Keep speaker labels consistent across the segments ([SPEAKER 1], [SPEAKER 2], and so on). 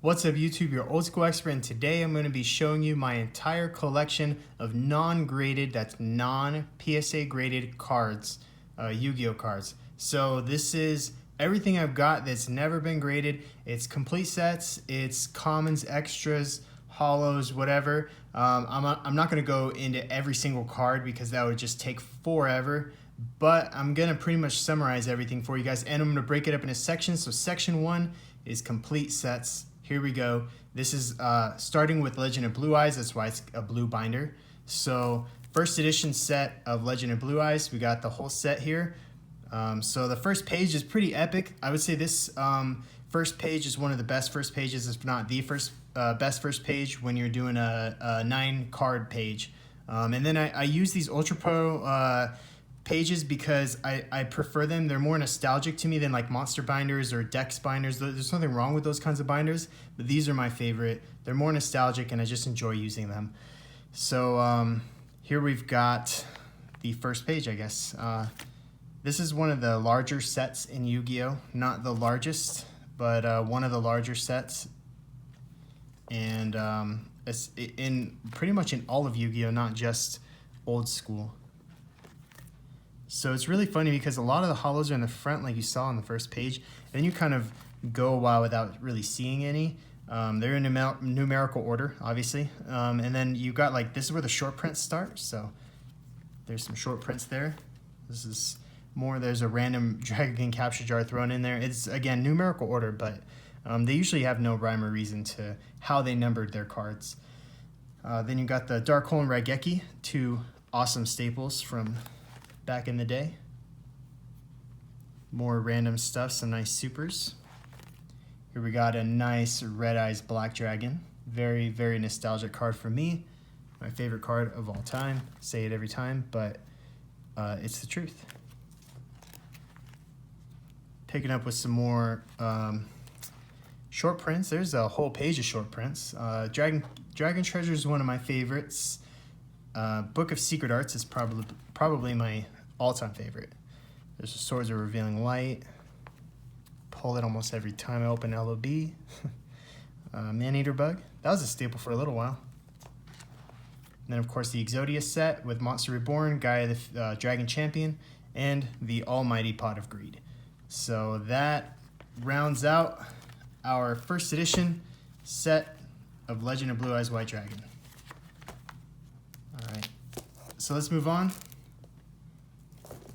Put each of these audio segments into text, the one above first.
[SPEAKER 1] What's up YouTube, your old school expert, and today I'm going to be showing you my entire collection of non-graded, that's non-PSA graded cards, Yu-Gi-Oh cards. So this is everything I've got that's never been graded. It's complete sets, it's commons, extras, holos, whatever. I'm not going to go into every single card because that would just take forever. But I'm going to pretty much summarize everything for you guys, and I'm going to break it up into sections. So section 1 is complete sets. Here we go. This is starting with Legend of Blue Eyes. That's why it's a blue binder. So first edition set of Legend of Blue Eyes. We got the whole set here. So the first page is pretty epic. I would say this first page is one of the best first pages, if not the best first page when you're doing a 9-card page. And then I use these Ultra Pro pages because I prefer them. They're more nostalgic to me than like monster binders or Dex binders. There's nothing wrong with those kinds of binders, but these are my favorite. They're more nostalgic and I just enjoy using them. So here we've got the first page, I guess. This is one of the larger sets in Yu-Gi-Oh! Not the largest, but one of the larger sets. And it's pretty much in all of Yu-Gi-Oh! Not just old school. So it's really funny because a lot of the holos are in the front like you saw on the first page. And then you kind of go a while without really seeing any. They're in numerical order, obviously. And then you got like, this is where the short prints start. So there's some short prints there. This is more, there's a random Dragon Capture Jar thrown in there. It's, again, numerical order, but they usually have no rhyme or reason to how they numbered their cards. Then you got the Dark Hole and Raigeki, two awesome staples from back in the day. More random stuff, some nice supers. Here we got a nice Red Eyes Black Dragon. Very, very nostalgic card for me. My favorite card of all time. Say it every time, but it's the truth. Picking up with some more short prints. There's a whole page of short prints. Dragon Treasure is one of my favorites. Book of Secret Arts is probably my all-time favorite. There's the Swords of Revealing Light. Pull it almost every time I open LOB. Man-Eater Bug. That was a staple for a little while. And then, of course, the Exodia set with Monster Reborn, Gaia the Dragon Champion, and the Almighty Pot of Greed. So that rounds out our first edition set of Legend of Blue Eyes White Dragon. All right, so let's move on.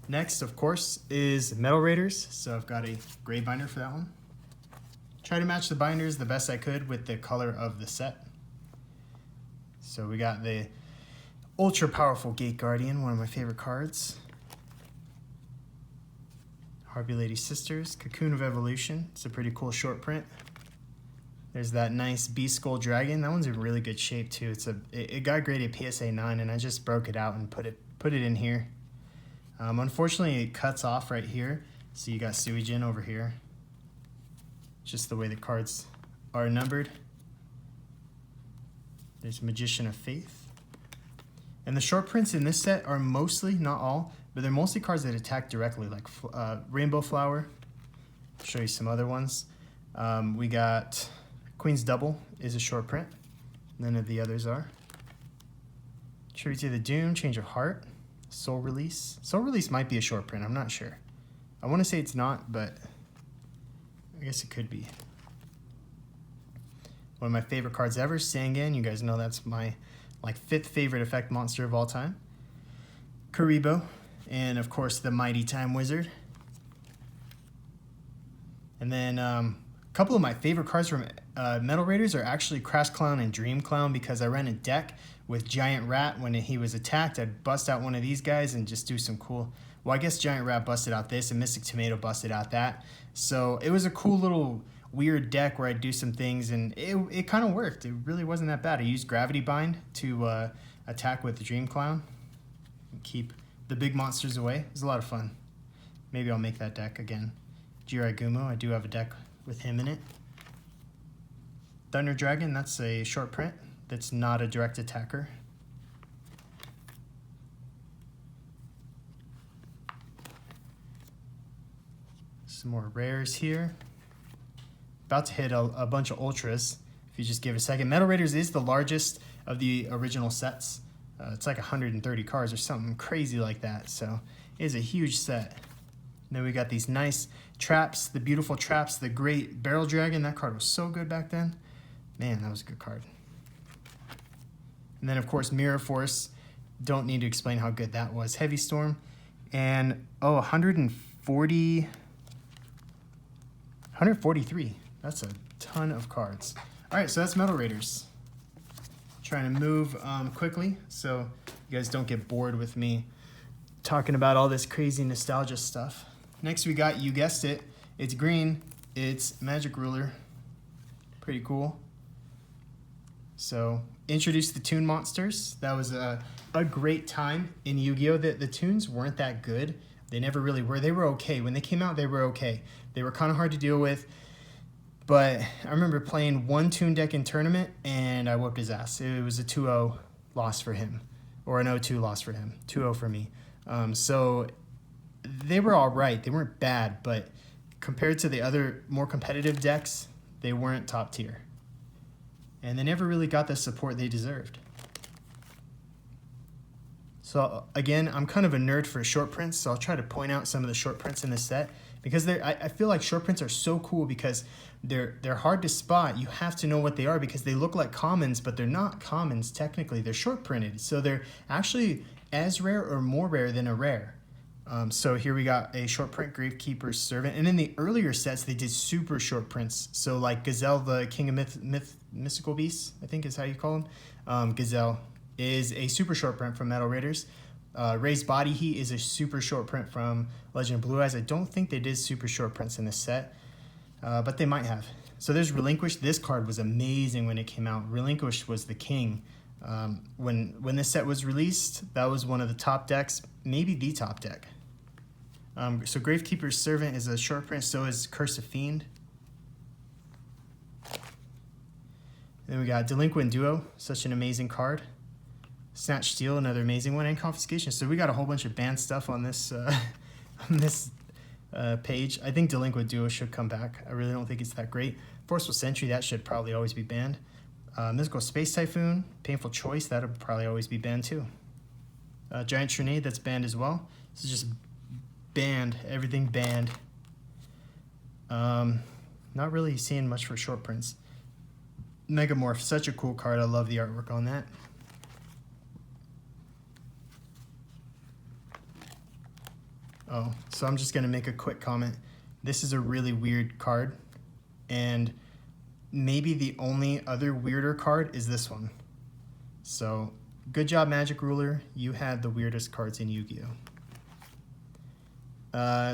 [SPEAKER 1] Next, of course, is Metal Raiders. So I've got a gray binder for that one. Try to match the binders the best I could with the color of the set. So we got the ultra powerful Gate Guardian, one of my favorite cards. Harpy Lady Sisters, Cocoon of Evolution. It's a pretty cool short print. There's that nice Beast Skull Dragon. That one's in really good shape too. It got graded PSA 9 and I just broke it out and put it in here. Unfortunately, it cuts off right here. So you got Suijin over here. Just the way the cards are numbered. There's Magician of Faith. And the short prints in this set are mostly, not all, but they're mostly cards that attack directly, like Rainbow Flower. I'll show you some other ones. We got Queen's Double is a short print. None of the others are. Tribute to the Doom, Change of Heart, Soul Release. Soul Release might be a short print, I'm not sure. I want to say it's not, but I guess it could be. One of my favorite cards ever, Sangan. You guys know that's my like 5th favorite effect monster of all time. Karibo, and of course the Mighty Time Wizard. And then a couple of my favorite cards from Metal Raiders are actually Crash Clown and Dream Clown, because I ran a deck with Giant Rat. When he was attacked, I'd bust out one of these guys and just do some cool... Well, I guess Giant Rat busted out this, and Mystic Tomato busted out that. So it was a cool little weird deck where I'd do some things, and it kind of worked. It really wasn't that bad. I used Gravity Bind to attack with the Dream Clown and keep the big monsters away. It was a lot of fun. Maybe I'll make that deck again. Jirai Gumo, I do have a deck with him in it. Thunder Dragon, that's a short print. That's not a direct attacker. Some more rares here. About to hit a bunch of ultras. If you just give it a second. Metal Raiders is the largest of the original sets. It's like 130 cards or something crazy like that. So it is a huge set. And then we got these nice traps, the beautiful traps, the great Barrel Dragon. That card was so good back then. Man, that was a good card. And then, of course, Mirror Force. Don't need to explain how good that was. Heavy Storm. And, 143. That's a ton of cards. All right, so that's Metal Raiders. Trying to move quickly so you guys don't get bored with me talking about all this crazy nostalgia stuff. Next we got, you guessed it, it's green. It's Magic Ruler. Pretty cool. So, introduced the Toon Monsters. That was a great time in Yu-Gi-Oh! The Toons weren't that good. They never really were. They were okay. When they came out, they were okay. They were kind of hard to deal with. But I remember playing one Toon deck in tournament, and I whooped his ass. It was a 2-0 loss for him. Or an 0-2 loss for him. 2-0 for me. So they were all right. They weren't bad, but compared to the other more competitive decks, they weren't top tier. And they never really got the support they deserved. So again, I'm kind of a nerd for short prints, so I'll try to point out some of the short prints in this set. Because I feel like short prints are so cool because they're hard to spot. You have to know what they are because they look like commons, but they're not commons technically. They're short printed, so they're actually as rare or more rare than a rare. So here we got a short print Gravekeeper's Servant. And in the earlier sets, they did super short prints. So like Gazelle, the King of Mystical Beasts, I think is how you call him. Gazelle is a super short print from Metal Raiders. Raised Body Heat is a super short print from Legend of Blue Eyes. I don't think they did super short prints in this set, but they might have. So there's Relinquished. This card was amazing when it came out. Relinquished was the king. When this set was released, that was one of the top decks, maybe the top deck. So Gravekeeper's Servant is a short print, so is Curse of Fiend. Then we got Delinquent Duo, such an amazing card. Snatch Steal, another amazing one, and Confiscation. So we got a whole bunch of banned stuff on this page. I think Delinquent Duo should come back. I really don't think it's that great. Forceful Sentry, that should probably always be banned. Mystical Space Typhoon, Painful Choice, that'll probably always be banned too. Giant Trinade, that's banned as well. This is just banned, everything banned. Not really seeing much for short prints. Megamorph, such a cool card. I love the artwork on that. Oh, so I'm just going to make a quick comment. This is a really weird card, and maybe the only other weirder card is this one. So, good job, Magic Ruler. You had the weirdest cards in Yu-Gi-Oh!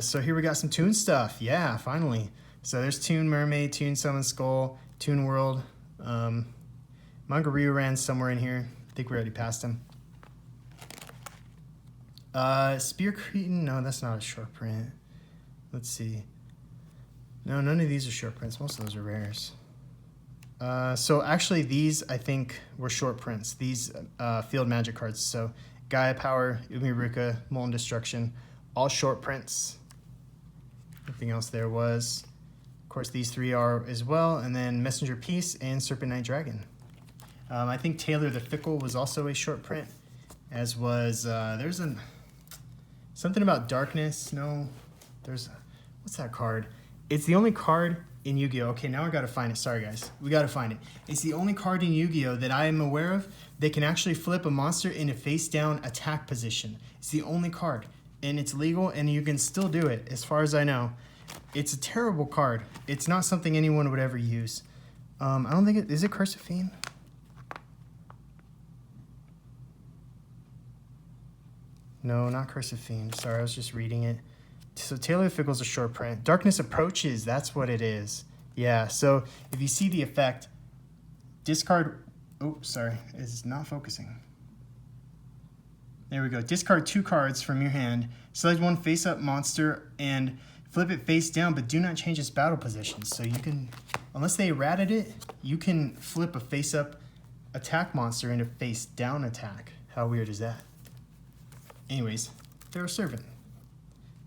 [SPEAKER 1] So here we got some Toon stuff. Yeah, finally. So there's Toon Mermaid, Toon Summon Skull, Toon World. Mangaryu ran somewhere in here. I think we already passed him. Spear Cretin, no, that's not a short print. Let's see. No, none of these are short prints. Most of those are rares. So actually these, I think, were short prints. These field magic cards. So Gaia Power, Umiruka, Molten Destruction, all short prints. Nothing else there was. Of course, these three are as well. And then Messenger Peace and Serpent Knight Dragon. I think Taylor the Fickle was also a short print, as was, there's something about Darkness. No, what's that card? It's the only card in Yu-Gi-Oh! Okay, now I gotta find it. Sorry, guys. We gotta find it. It's the only card in Yu-Gi-Oh! That I am aware of that can actually flip a monster in a face-down attack position. It's the only card, and it's legal, and you can still do it, as far as I know. It's a terrible card. It's not something anyone would ever use. I don't think is it Curse of Fiend? No, not Curse of Fiend. Sorry, I was just reading it. So Taylor the Fickle's a short print. Darkness Approaches, that's what it is. Yeah, so if you see the effect, discard... Oh, sorry, it's not focusing. There we go. Discard 2 cards from your hand. Select one face-up monster and flip it face down, but do not change its battle position. So you can, unless they errated it, you can flip a face-up attack monster into face-down attack. How weird is that? Anyways, they're a servant.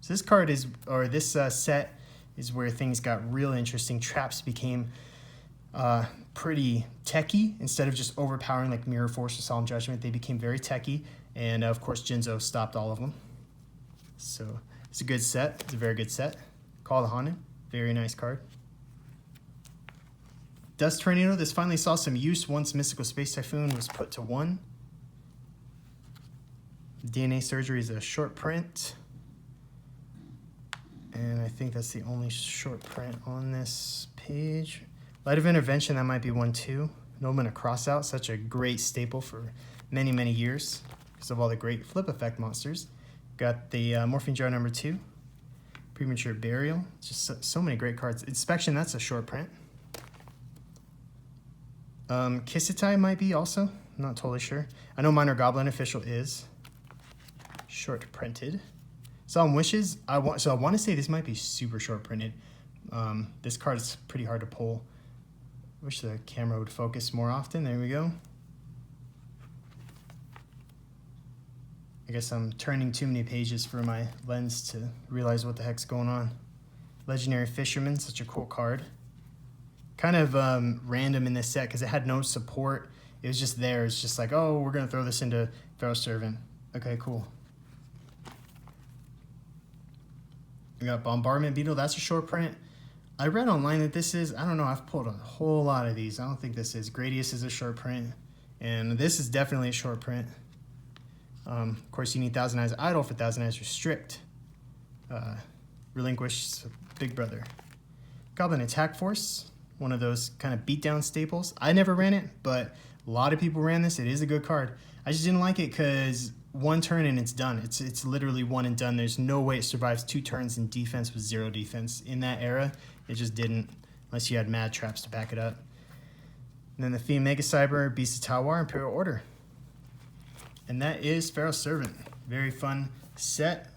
[SPEAKER 1] So this card is, or this set is where things got real interesting. Traps became pretty techy. Instead of just overpowering like Mirror Force or Solemn Judgment, they became very techy. And of course, Jinzo stopped all of them. So it's a good set. It's a very good set. Call the Haunted. Very nice card. Dust Tornado. This finally saw some use once Mystical Space Typhoon was put to 1. DNA Surgery is a short print. And I think that's the only short print on this page. Light of Intervention, that might be 1 too. Nobleman of Crossout, such a great staple for many, many years because of all the great flip effect monsters. Got the Morphine Jar number 2. Premature Burial, just so many great cards. Inspection, that's a short print. Kissitai might be also, I'm not totally sure. I know Minor Goblin Official is short printed. Solemn Wishes, I want to say this might be super short printed. This card is pretty hard to pull. Wish the camera would focus more often. There we go. I guess I'm turning too many pages for my lens to realize what the heck's going on. Legendary Fisherman, such a cool card. Kind of random in this set because it had no support. It was just there. It's just like, oh, we're going to throw this into Feral Servant. Okay, cool. We got Bombardment Beetle. That's a short print. I read online that this is, I don't know, I've pulled a whole lot of these. I don't think this is. Gradius is a short print. And this is definitely a short print. Of course, you need Thousand Eyes Idol for Thousand Eyes Restrict. Relinquish Big Brother. Goblin Attack Force. One of those kind of beatdown staples. I never ran it, but a lot of people ran this. It is a good card. I just didn't like it because 1 turn and it's done. It's literally 1 and done. There's no way it survives 2 turns in defense with 0 defense. In that era, it just didn't, unless you had mad traps to back it up. And then the Fiend Mega Cyber, Beast of Tawar, Imperial Order. And that is Feral Servant. Very fun set.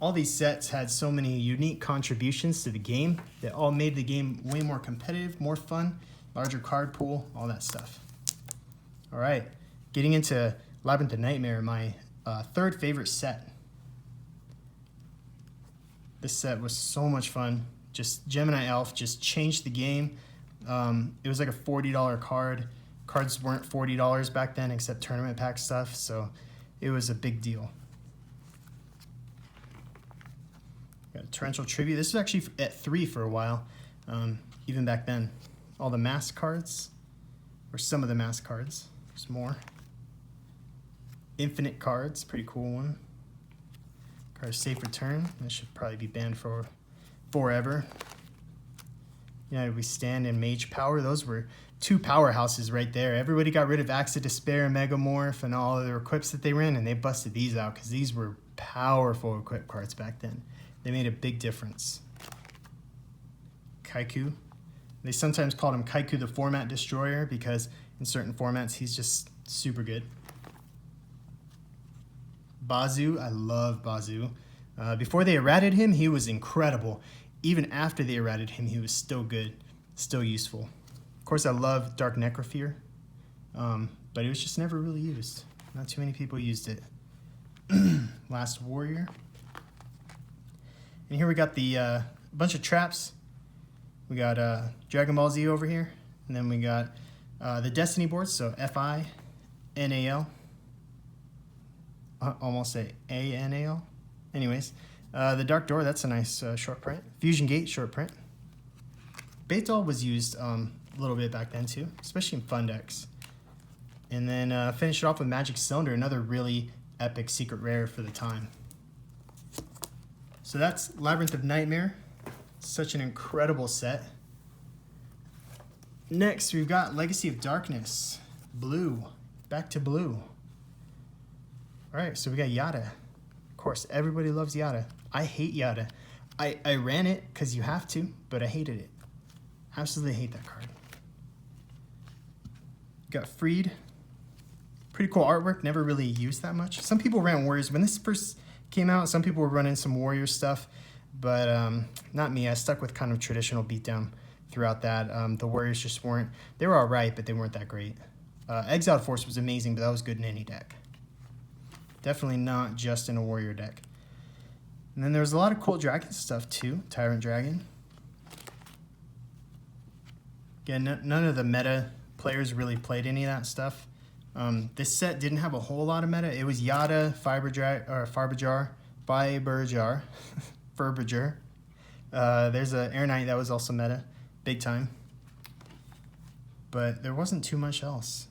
[SPEAKER 1] All these sets had so many unique contributions to the game that all made the game way more competitive, more fun, larger card pool, all that stuff. All right, getting into Labyrinth of Nightmare, my third favorite set. This set was so much fun. Just Gemini Elf just changed the game. It was like a $40 card. Cards weren't $40 back then except tournament pack stuff, so it was a big deal. Got Torrential Tribute. This was actually at 3 for a while, even back then. All the mask cards, or some of the mask cards. There's more. Infinite Cards, pretty cool one. Card Safe Return. That should probably be banned for forever. We Stand and Mage Power. Those were 2 powerhouses right there. Everybody got rid of Axe of Despair, Megamorph, and all of their equips that they ran, and they busted these out because these were powerful equip cards back then. They made a big difference. Kaiku. They sometimes called him Kaiku the Format Destroyer because in certain formats he's just super good. Bazu. I love Bazu. Before they errated him, he was incredible. Even after they errated him, he was still good, still useful. Of course, I love Dark Necrofear, but it was just never really used. Not too many people used it. Last Warrior. And here we got the bunch of traps. We got Dragon Ball Z over here, and then we got the Destiny boards, so FI, NAL. Almost say ANAL. Anyways, the Dark Door, that's a nice short print. Fusion Gate, short print. Baital was used a little bit back then too, especially in fun decks. And then finish it off with Magic Cylinder, another really epic secret rare for the time. So that's Labyrinth of Nightmare. Such an incredible set. Next, we've got Legacy of Darkness. Blue. Back to blue. All right, so we got Yada. Of course, everybody loves Yada. I hate Yada. I ran it because you have to, but I hated it. Absolutely hate that card. Got Freed. Pretty cool artwork, never really used that much. Some people ran Warriors. When this first came out, some people were running some Warrior stuff, but not me. I stuck with kind of traditional beatdown throughout that. The Warriors just weren't, they were all right, but they weren't that great. Exiled Force was amazing, but that was good in any deck. Definitely not just in a Warrior deck. And then there's a lot of cool dragon stuff too. Tyrant Dragon. Again, none of the meta players really played any of that stuff. This set didn't have a whole lot of meta. It was Yada, Farbajar, Furbajar. There's a Air Knight that was also meta, big time. But there wasn't too much else.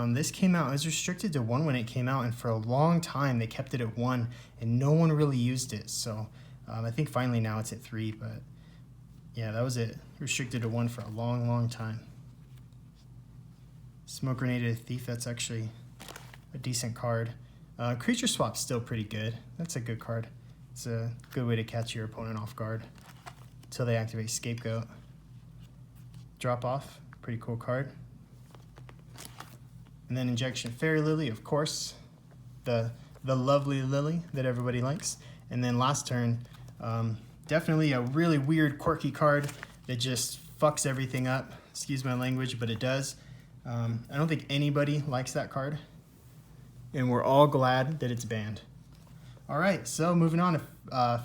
[SPEAKER 1] This came out, it was restricted to 1 when it came out, and for a long time they kept it at 1, and no one really used it. So I think finally now it's at 3, but yeah, that was it. Restricted to 1 for a long, long time. Smoke Grenade Thief, that's actually a decent card. Creature Swap's still pretty good. That's a good card. It's a good way to catch your opponent off guard until they activate Scapegoat. Drop Off, pretty cool card. And then Injection Fairy Lily, of course, the lovely Lily that everybody likes. And then last turn, definitely a really weird, quirky card that just fucks everything up. Excuse my language, but it does. I don't think anybody likes that card, and we're all glad that it's banned. All right, so moving on to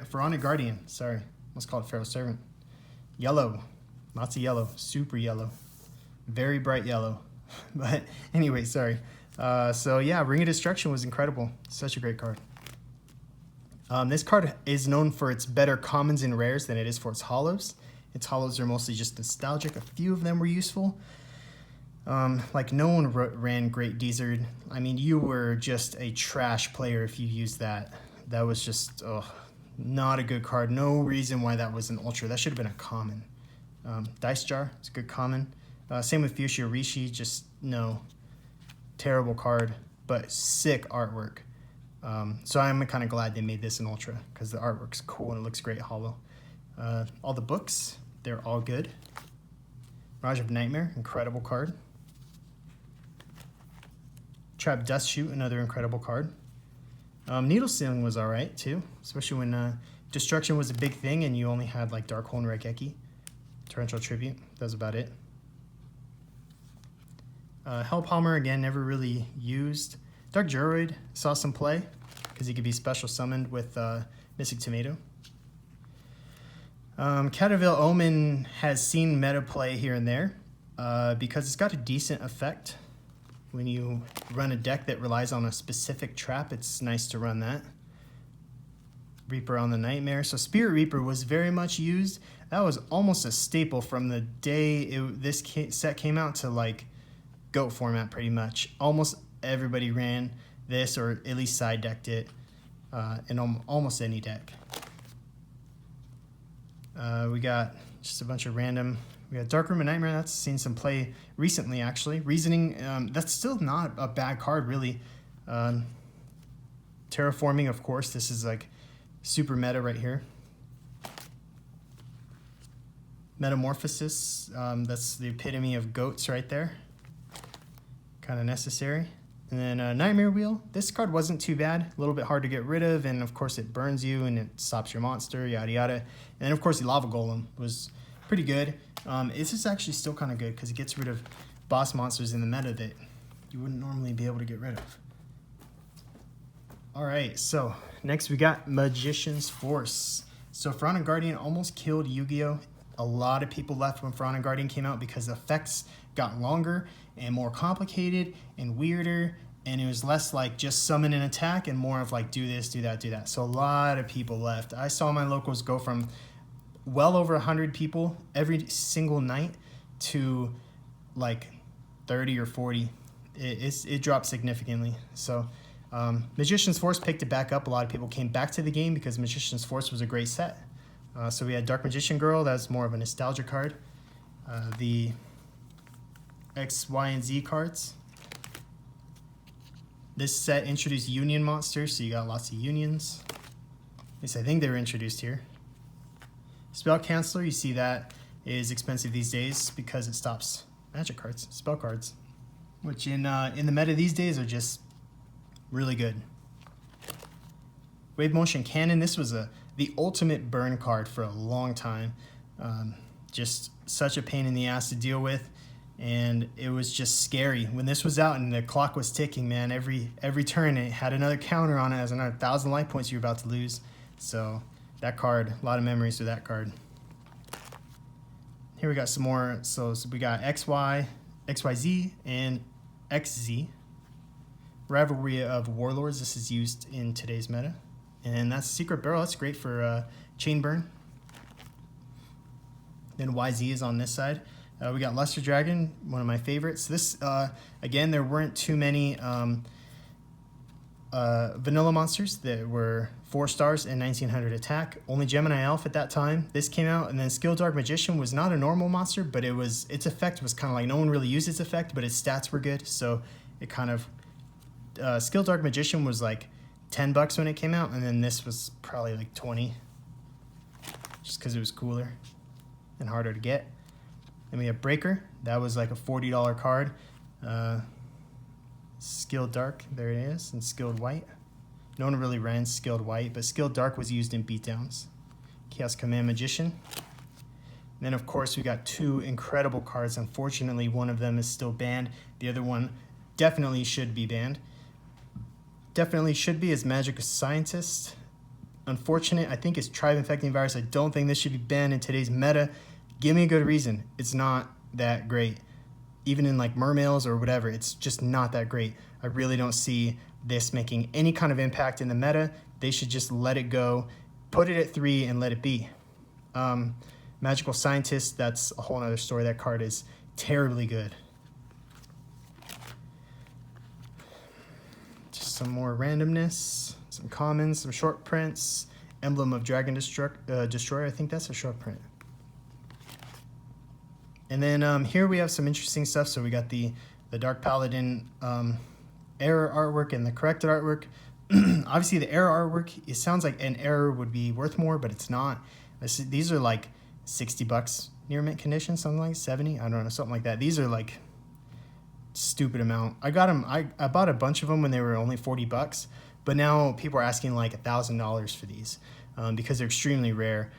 [SPEAKER 1] Pharaonic Guardian. Sorry, almost called Pharaoh Servant. Yellow, lots of yellow, super yellow, very bright yellow. But anyway, sorry. So yeah, Ring of Destruction was incredible. Such a great card. This card is known for its better commons and rares than it is for its holos. Its holos are mostly just nostalgic. A few of them were useful. Like no one ran Great Desert. I mean, you were just a trash player if you used that. That was just not a good card. No reason why that was an ultra. That should have been a common. Dice Jar, it's a good common. Same with Fuchsia Rishi, just no. Terrible card, but sick artwork. So I'm kind of glad they made this an ultra because the artwork's cool and it looks great holo. All the books, they're all good. Mirage of Nightmare, incredible card. Trap Dust Shoot, another incredible card. Needle Stealing was alright too, especially when Destruction was a big thing and you only had like Dark Hole and Raigeki. Torrential Tribute, that was about it. Hellpalmer, again, never really used. Dark Juroid saw some play because he could be special summoned with Mystic Tomato. Cataville Omen has seen meta play here and there because it's got a decent effect. When you run a deck that relies on a specific trap, it's nice to run that. Reaper on the Nightmare. So Spirit Reaper was very much used. That was almost a staple from the day this set came out to like GOAT format pretty much. Almost everybody ran this or at least side decked it in almost any deck. We got just a bunch of random. We got Darkroom and Nightmare. That's seen some play recently, actually. Reasoning, that's still not a bad card, really. Terraforming, of course. This is like super meta right here. Metamorphosis, that's the epitome of goats right there. Kind of necessary. And then Nightmare Wheel. This card wasn't too bad. A little bit hard to get rid of, and of course it burns you and it stops your monster, yada yada. And then of course the Lava Golem was pretty good. This is actually still kind of good because it gets rid of boss monsters in the meta that you wouldn't normally be able to get rid of. Alright, so next we got Magician's Force. So Pharaonic Guardian almost killed Yu-Gi-Oh! A lot of people left when Pharaonic Guardian came out because the effects got longer and more complicated and weirder, and it was less like just summon and attack and more of like do this, do that, do that. So a lot of people left. I saw my locals go from well over 100 people every single night to like 30 or 40. It dropped significantly. So Magician's Force picked it back up. A lot of people came back to the game because Magician's Force was a great set. So we had Dark Magician Girl, that's more of a nostalgia card. The X, Y, and Z cards. This set introduced Union monsters, so you got lots of unions. At least I think they were introduced here. Spell Canceller, you see that is expensive these days because it stops magic cards, spell cards, which in the meta these days are just really good. Wave Motion Cannon, this was the ultimate burn card for a long time. Just such a pain in the ass to deal with, and it was just scary. When this was out and the clock was ticking, man, every turn it had another counter on it as another 1,000 life points you were about to lose. So that card, a lot of memories with that card. Here we got some more. So we got XY, XYZ, and XZ. Rivalry of Warlords. This is used in today's meta. And that's Secret Barrel. That's great for chain burn. Then YZ is on this side. We got Luster Dragon, one of my favorites. This, again, there weren't too many vanilla monsters that were 4 stars and 1900 attack. Only Gemini Elf at that time. This came out, and then Skill Dark Magician was not a normal monster, but its effect was kind of like, no one really used its effect, but its stats were good, so it kind of, Skill Dark Magician was like $10 when it came out, and then this was probably like 20, just because it was cooler and harder to get. Then we have Breaker. That was like a $40 card. Skilled Dark, there it is, and Skilled White. No one really ran Skilled White, but Skilled Dark was used in beatdowns. Chaos Command Magician. And then, of course, we got 2 incredible cards. Unfortunately, one of them is still banned. The other one definitely should be banned. Definitely should be is Magic Scientist. Unfortunate, I think it's Tribe Infecting Virus. I don't think this should be banned in today's meta. Give me a good reason. It's not that great. Even in like Mermails or whatever, it's just not that great. I really don't see this making any kind of impact in the meta. They should just let it go, put it at 3 and let it be. Magical Scientist, that's a whole other story. That card is terribly good. Just some more randomness, some commons, some short prints. Emblem of Dragon Destroyer, I think that's a short print. And then here we have some interesting stuff. So we got the Dark Paladin error artwork and the corrected artwork. Obviously, the error artwork, it sounds like an error would be worth more, but it's not. These are like $60 near mint condition, something like 70. I don't know, something like that. These are like stupid amount. I got them. I bought a bunch of them when they were only $40, but now people are asking like $1,000 for these because they're extremely rare.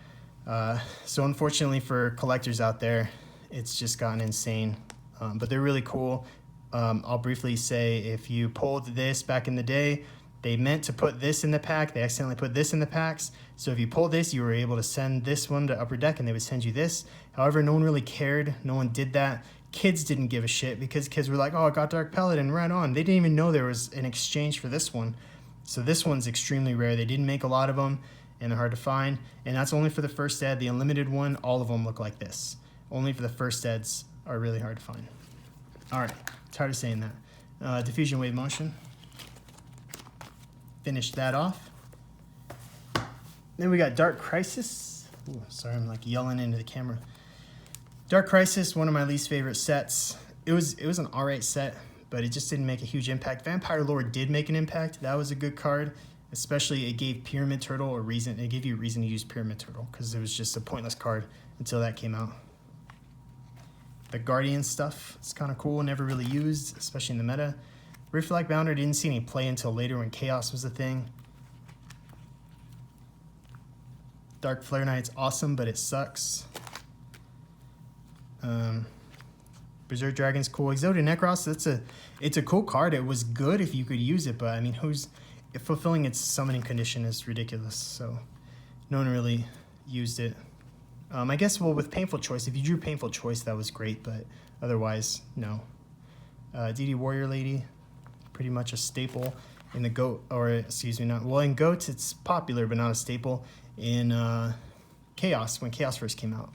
[SPEAKER 1] So unfortunately for collectors out there, it's just gotten insane, but they're really cool. I'll briefly say, if you pulled this back in the day, they meant to put this in the pack. They accidentally put this in the packs. So if you pulled this, you were able to send this one to Upper Deck and they would send you this. However, no one really cared. No one did that. Kids didn't give a shit because kids were like, oh, I got Dark Paladin right on. They didn't even know there was an exchange for this one. So this one's extremely rare. They didn't make a lot of them and they're hard to find. And that's only for the first ed. The unlimited one, all of them look like this. Only for the first eds are really hard to find. All right, tired of saying that. Diffusion Wave Motion. Finished that off. Then we got Dark Crisis. Ooh, sorry, I'm like yelling into the camera. Dark Crisis, one of my least favorite sets. It was an alright set, but it just didn't make a huge impact. Vampire Lord did make an impact. That was a good card. Especially it gave Pyramid Turtle a reason. It gave you a reason to use Pyramid Turtle because it was just a pointless card until that came out. The Guardian stuff, it's kind of cool, never really used, especially in the meta. Riftlag Bounder didn't see any play until later when Chaos was a thing. Dark Flare Knight's awesome, but it sucks. Berserk Dragon's cool. Exodia Necros, it's a cool card. It was good if you could use it, but I mean, fulfilling its summoning condition is ridiculous, so no one really used it. I guess, well, with Painful Choice, if you drew Painful Choice, that was great, but otherwise, no. DD Warrior Lady, pretty much a staple in the GOAT, or excuse me, not, well, in GOATs, it's popular, but not a staple. In Chaos, when Chaos first came out,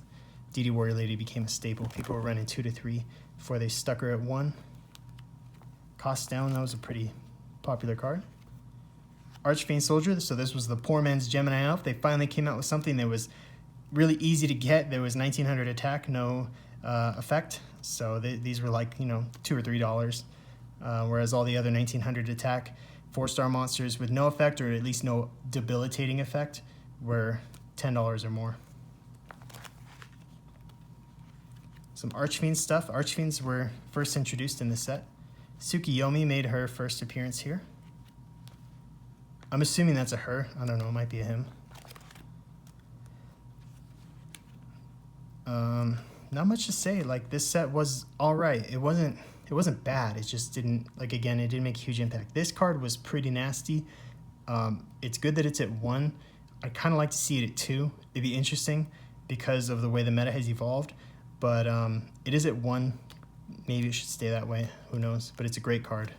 [SPEAKER 1] DD Warrior Lady became a staple. People were running 2 to 3 before they stuck her at 1. Cost Down, that was a pretty popular card. Archfiend Soldier, so this was the poor man's Gemini Elf. They finally came out with something that was really easy to get. There was 1900 attack, no effect. So these were like, $2 or $3. Whereas all the other 1900 attack 4-star monsters with no effect, or at least no debilitating effect, were $10 or more. Some Archfiend stuff. Archfiends were first introduced in this set. Tsukiyomi made her first appearance here. I'm assuming that's a her. I don't know, it might be a him. Not much to say. Like, this set was all right. It wasn't bad. It just didn't, like, again, it didn't make a huge impact. This card was pretty nasty. It's good that it's at 1. I'd kind of like to see it at 2. It'd be interesting because of the way the meta has evolved, but it is at 1. Maybe it should stay that way, who knows, but it's a great card.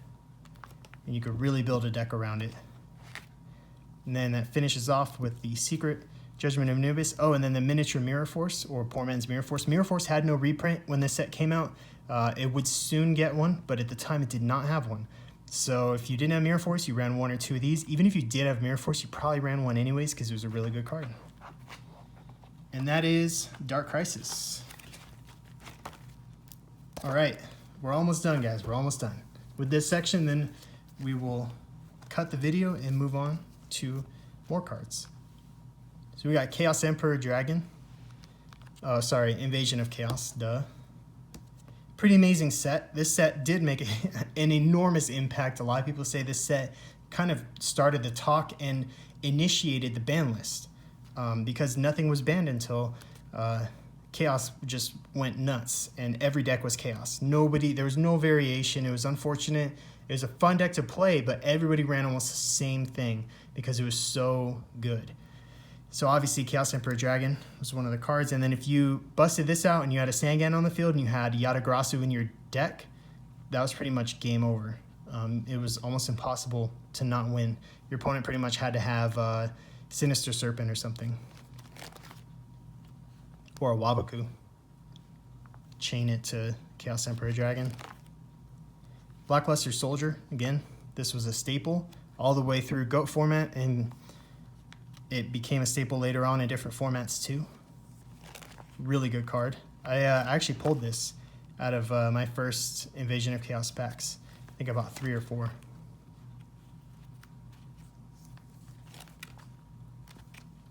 [SPEAKER 1] And you could really build a deck around it. And then that finishes off with the secret Judgment of Anubis. Oh, and then the miniature Mirror Force, or Poor Man's Mirror Force. Mirror Force had no reprint when this set came out. It would soon get one, but at the time it did not have one. So if you didn't have Mirror Force, you ran 1 or 2 of these. Even if you did have Mirror Force, you probably ran one anyways because it was a really good card. And that is Dark Crisis. All right, we're almost done, guys. We're almost done. With this section, then we will cut the video and move on to more cards. So we got Chaos Emperor Dragon. Oh, sorry, Invasion of Chaos, duh. Pretty amazing set. This set did make an enormous impact. A lot of people say this set kind of started the talk and initiated the ban list because nothing was banned until Chaos just went nuts and every deck was Chaos. There was no variation. It was unfortunate. It was a fun deck to play, but everybody ran almost the same thing because it was so good. So obviously Chaos Emperor Dragon was one of the cards, and then if you busted this out and you had a Sangan on the field and you had Yatagrasu in your deck, that was pretty much game over. It was almost impossible to not win. Your opponent pretty much had to have Sinister Serpent or something. Or a Wabaku. Chain it to Chaos Emperor Dragon. Blackluster Soldier, again, this was a staple all the way through GOAT format, and it became a staple later on in different formats too. Really good card. I actually pulled this out of my first Invasion of Chaos packs. I think I bought 3 or 4.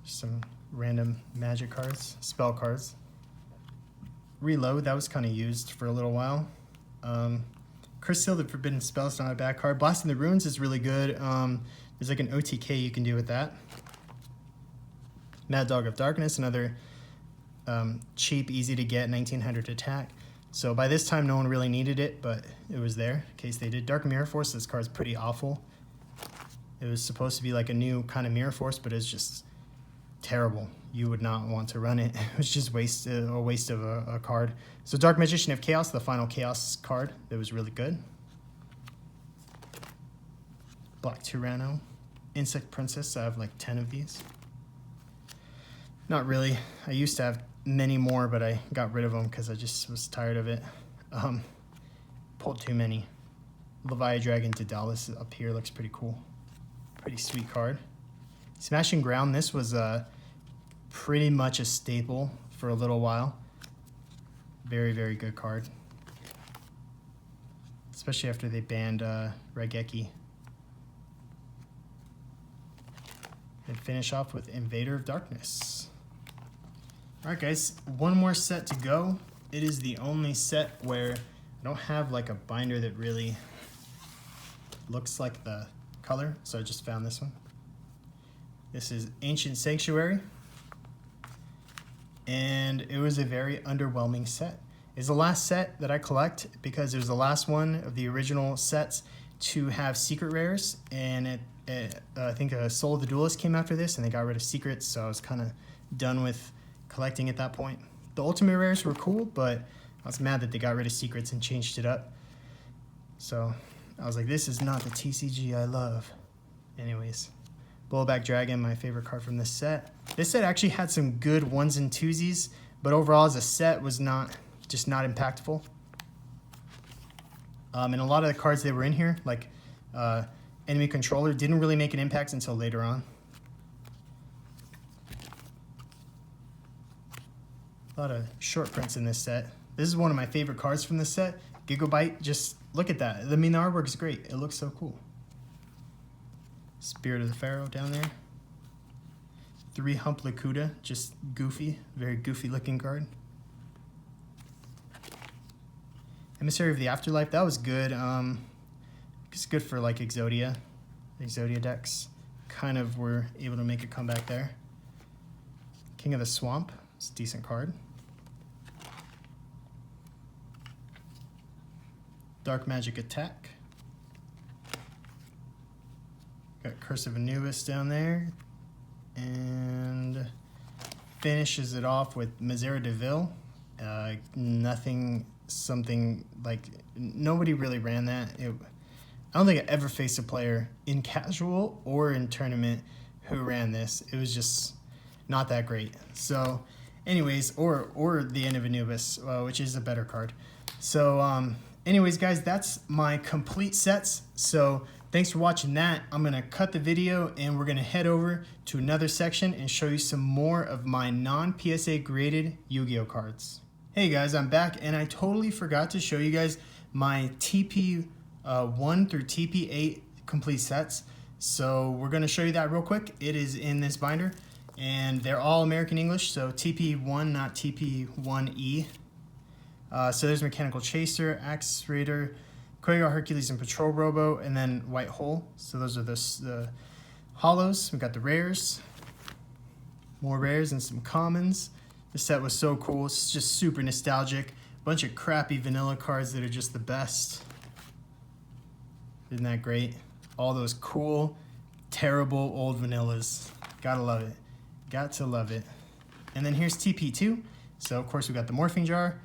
[SPEAKER 1] Some random magic cards, spell cards. Reload, that was kind of used for a little while. Crystal, the Forbidden Spell, is not a bad card. Blasting the Ruins is really good. There's like an OTK you can do with that. Mad Dog of Darkness, another cheap, easy to get 1900 attack. So by this time, no one really needed it, but it was there in case they did. Dark Mirror Force, this card's pretty awful. It was supposed to be like a new kind of Mirror Force, but it's just terrible. You would not want to run it. It was just a waste of a card. So Dark Magician of Chaos, the final Chaos card, that was really good. Black Tyranno. Insect Princess, I have like 10 of these. Not really. I used to have many more, but I got rid of them because I just was tired of it. Pulled too many. Leviathan Daedalus up here looks pretty cool. Pretty sweet card. Smashing Ground, this was pretty much a staple for a little while. Very, very good card. Especially after they banned Raigeki. And finish off with Invader of Darkness. Alright guys, one more set to go. It is the only set where I don't have like a binder that really looks like the color, so I just found this one. This is Ancient Sanctuary, and it was a very underwhelming set. It's the last set that I collect because it was the last one of the original sets to have secret rares, and I think Soul of the Duelist came after this, and they got rid of secrets, so I was kind of done with collecting at that point. The ultimate rares were cool, but I was mad that they got rid of secrets and changed it up. So I was like, this is not the TCG I love. Anyways, Blowback Dragon, my favorite card from this set. This set actually had some good 1s and 2s, but overall as a set was just not impactful. And a lot of the cards that were in here, like Enemy Controller, didn't really make an impact until later on. A lot of short prints in this set. This is one of my favorite cards from this set. Gigabyte, just look at that. I mean, the artwork is great. It looks so cool. Spirit of the Pharaoh down there. 3 Hump Lakuta, just goofy, very goofy looking card. Emissary of the Afterlife, that was good. It's good for like Exodia decks. Kind of were able to make a comeback there. King of the Swamp, it's a decent card. Dark Magic Attack. Got Curse of Anubis down there. and finishes it off with Misera DeVille. Nothing, something like, nobody really ran that. I don't think I ever faced a player in casual or in tournament who ran this. It was just not that great. So anyways, or the end of Anubis, which is a better card. So anyways, guys, that's my complete sets. So thanks for watching that. I'm going to cut the video and we're going to head over to another section and show you some more of my non-PSA graded Yu-Gi-Oh cards. Hey guys, I'm back and I totally forgot to show you guys my TP 1 through TP 8 complete sets. So we're going to show you that real quick. It is in this binder and they're all American English. So TP1, not TP1E. So there's Mechanical Chaser, Axe Raider, Koyoga Hercules, and Patrol Robo, and then White Hole. So those are the holos. We got the rares, more rares and some commons. The set was so cool. It's just super nostalgic. Bunch of crappy vanilla cards that are just the best. Isn't that great? All those cool, terrible old vanillas. Gotta love it. Got to love it. And then here's TP2. So of course we got the Morphing Jar,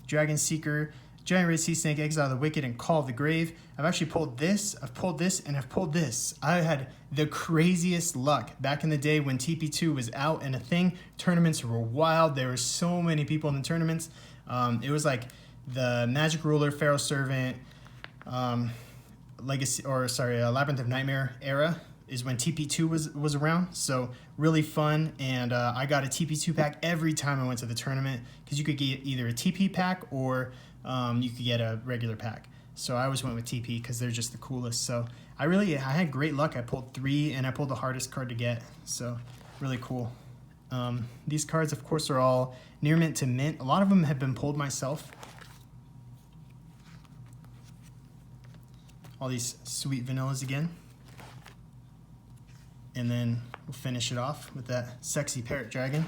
[SPEAKER 1] Dragon Seeker, Giant Red Sea Snake, Exile the Wicked, and Call of the Grave. I've actually pulled this, I've pulled this, and I've pulled this. I had the craziest luck back in the day when TP2 was out and a thing. Tournaments were wild. There were so many people in the tournaments. It was like the Magic Ruler, Pharaoh Servant, Labyrinth of Nightmare era is when TP2 was around. So really fun, and I got a TP2 pack every time I went to the tournament because you could get either a TP pack or you could get a regular pack. So I always went with TP because they're just the coolest. So I had great luck. I pulled 3 and I pulled the hardest card to get. So really cool. These cards, of course, are all near mint to mint. A lot of them have been pulled myself. All these sweet vanillas again. And then we'll finish it off with that sexy Parrot Dragon.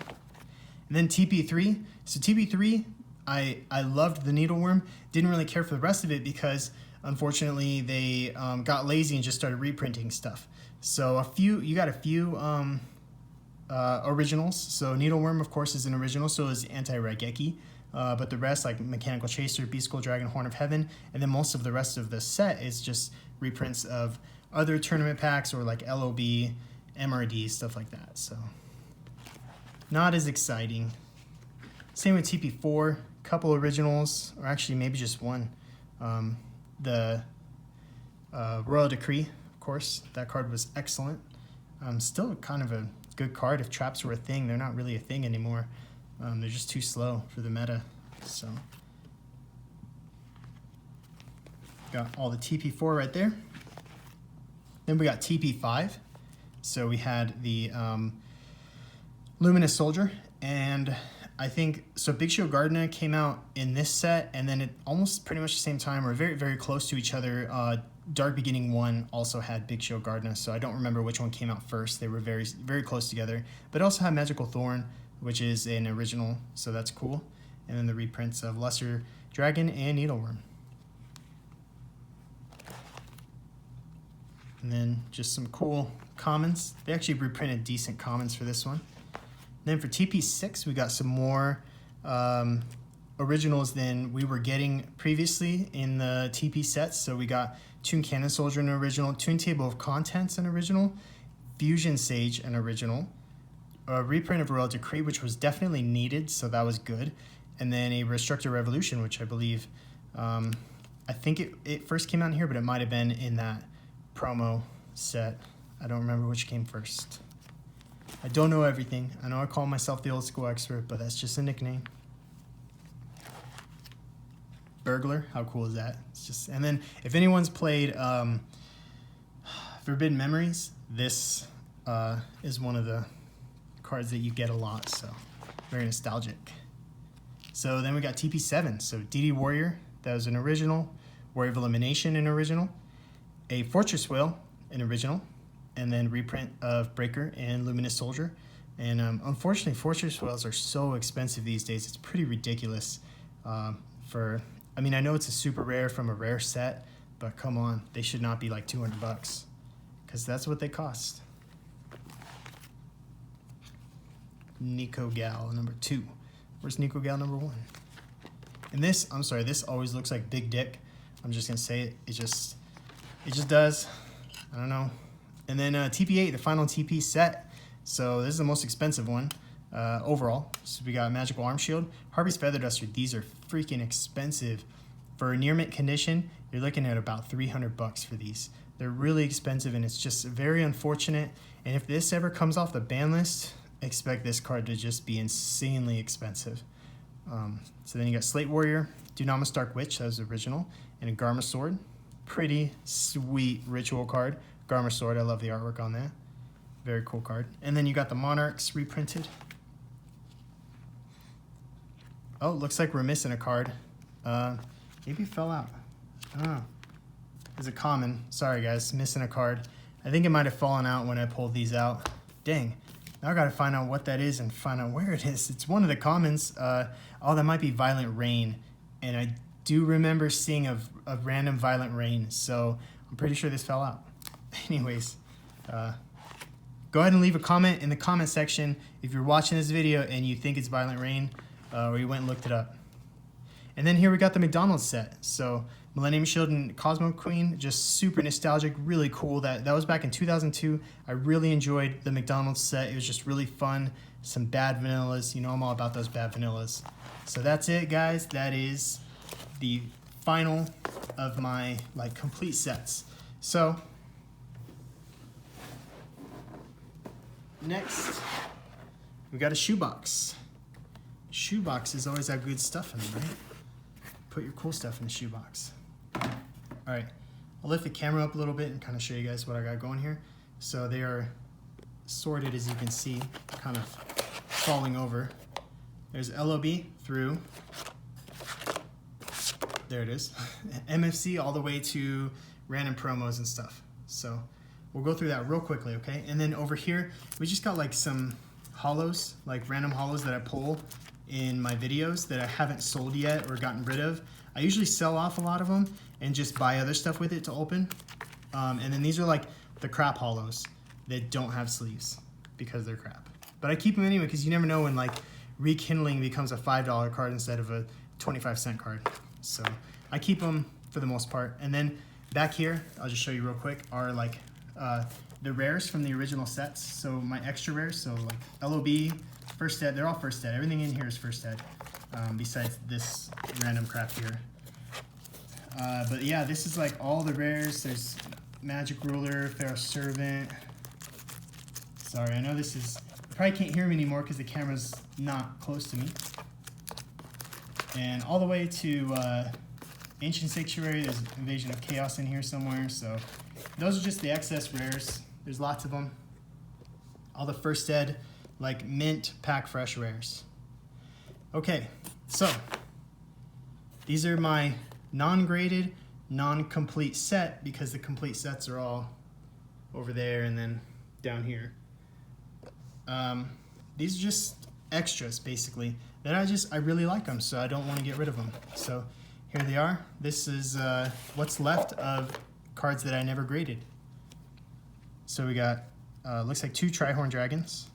[SPEAKER 1] And then TP3. So TP3, I loved the Needleworm. Didn't really care for the rest of it because unfortunately they got lazy and just started reprinting stuff. So you got a few originals. So Needleworm, of course, is an original. So is Anti-Raigeki. But the rest, like Mechanical Chaser, Beast Skull Dragon, Horn of Heaven, and then most of the rest of the set is just reprints of other tournament packs or like LOB, MRD, stuff like that. So not as exciting. Same with TP4, couple originals, or actually maybe just one. The Royal Decree, of course, that card was excellent. Still kind of a good card if traps were a thing. They're not really a thing anymore. They're just too slow for the meta. So got all the TP4 right there. Then we got TP5. So we had the Luminous Soldier, and I think, so Big Shield Gardner came out in this set, and then it almost pretty much the same time, or very, very close to each other. Dark Beginning 1 also had Big Shield Gardner, so I don't remember which one came out first. They were very, very close together. But it also had Magical Thorn, which is an original, so that's cool. And then the reprints of Lesser Dragon and Needleworm. And then just some cool commons. They actually reprinted decent commons for this one. And then for TP6, we got some more originals than we were getting previously in the TP sets. So we got Toon Cannon Soldier, an original, Toon Table of Contents, an original, Fusion Sage, an original, a reprint of Royal Decree, which was definitely needed, so that was good, and then a Restructure Revolution, which I believe, I think it first came out in here, but it might have been in that promo set. I don't remember which came first. I don't know everything. I know I call myself the old school expert, but that's just a nickname. Burglar, how cool is that? It's just, and then if anyone's played Forbidden Memories, this is one of the cards that you get a lot, so very nostalgic. So then we got TP7, so DD Warrior, that was an original, Warrior of Elimination, an original, a Fortress Whale, an original, and then reprint of Breaker and Luminous Soldier. And unfortunately, Fortress Whales are so expensive these days. It's pretty ridiculous. I mean, I know it's a super rare from a rare set, but come on, they should not be like $200 because that's what they cost. Nico Gal number 2. Where's Nico Gal number 1? And this, I'm sorry, this always looks like Big Dick. I'm just gonna say it. It just does. I don't know. And then TP8, the final TP set. So this is the most expensive one overall. So we got Magical Arm Shield, Harvey's Feather Duster. These are freaking expensive. For a near mint condition, you're looking at about 300 bucks for these. They're really expensive, and it's just very unfortunate. And if this ever comes off the ban list, expect this card to just be insanely expensive. So then you got Slate Warrior, Dunamis Dark Witch, that was the original, and a Garma Sword. Pretty sweet ritual card. Garma Sword, I love the artwork on that. Very cool card. And then you got the Monarchs reprinted. Oh, looks like we're missing a card. Maybe it fell out. I don't know. It's a common. Sorry guys, missing a card. I think it might have fallen out when I pulled these out. Dang. Now I gotta find out what that is and find out where it is. It's one of the commons. Oh, that might be Violent Rain. And I do remember seeing a random Violent Rain, so I'm pretty sure this fell out. Anyways, go ahead and leave a comment in the comment section if you're watching this video and you think it's Violent Rain, or you went and looked it up. And then here we got the McDonald's set. So Millennium Shield and Cosmo Queen, just super nostalgic, really cool. That was back in 2002. I really enjoyed the McDonald's set. It was just really fun. Some bad vanillas. You know I'm all about those bad vanillas. So that's it, guys. That is the final of my complete sets. So next, we got a shoebox. Shoeboxes always have good stuff in them, right? Put your cool stuff in the shoebox. All right, I'll lift the camera up a little bit and kind of show you guys what I got going here. So they are sorted, as you can see, kind of falling over. There's LOB through, there it is, MFC all the way to random promos and stuff. So we'll go through that real quickly, okay? And then over here, we just got some holos, random holos that I pull in my videos that I haven't sold yet or gotten rid of. I usually sell off a lot of them and just buy other stuff with it to open. And then these are the crap holos that don't have sleeves because they're crap. But I keep them anyway because you never know when Rekindling becomes a $5 card instead of a 25-cent card. So I keep them for the most part. And then back here, I'll just show you real quick, are the rares from the original sets. So my extra rares, so LOB, first ed, they're all first ed. Everything in here is first ed, besides this random crap here. But yeah, this is all the rares. There's Magic Ruler, Pharaoh Servant. Sorry, I know this is, you probably can't hear me anymore because the camera's not close to me. And all the way to Ancient Sanctuary. There's Invasion of Chaos in here somewhere. So those are just the excess rares. There's lots of them. All the first ed, mint pack fresh rares. Okay, so these are my non-graded, non-complete set because the complete sets are all over there and then down here. These are just extras basically that I really like them, so I don't want to get rid of them. So here they are. This is what's left of cards that I never graded. So we got looks like 2 Trihorn Dragons,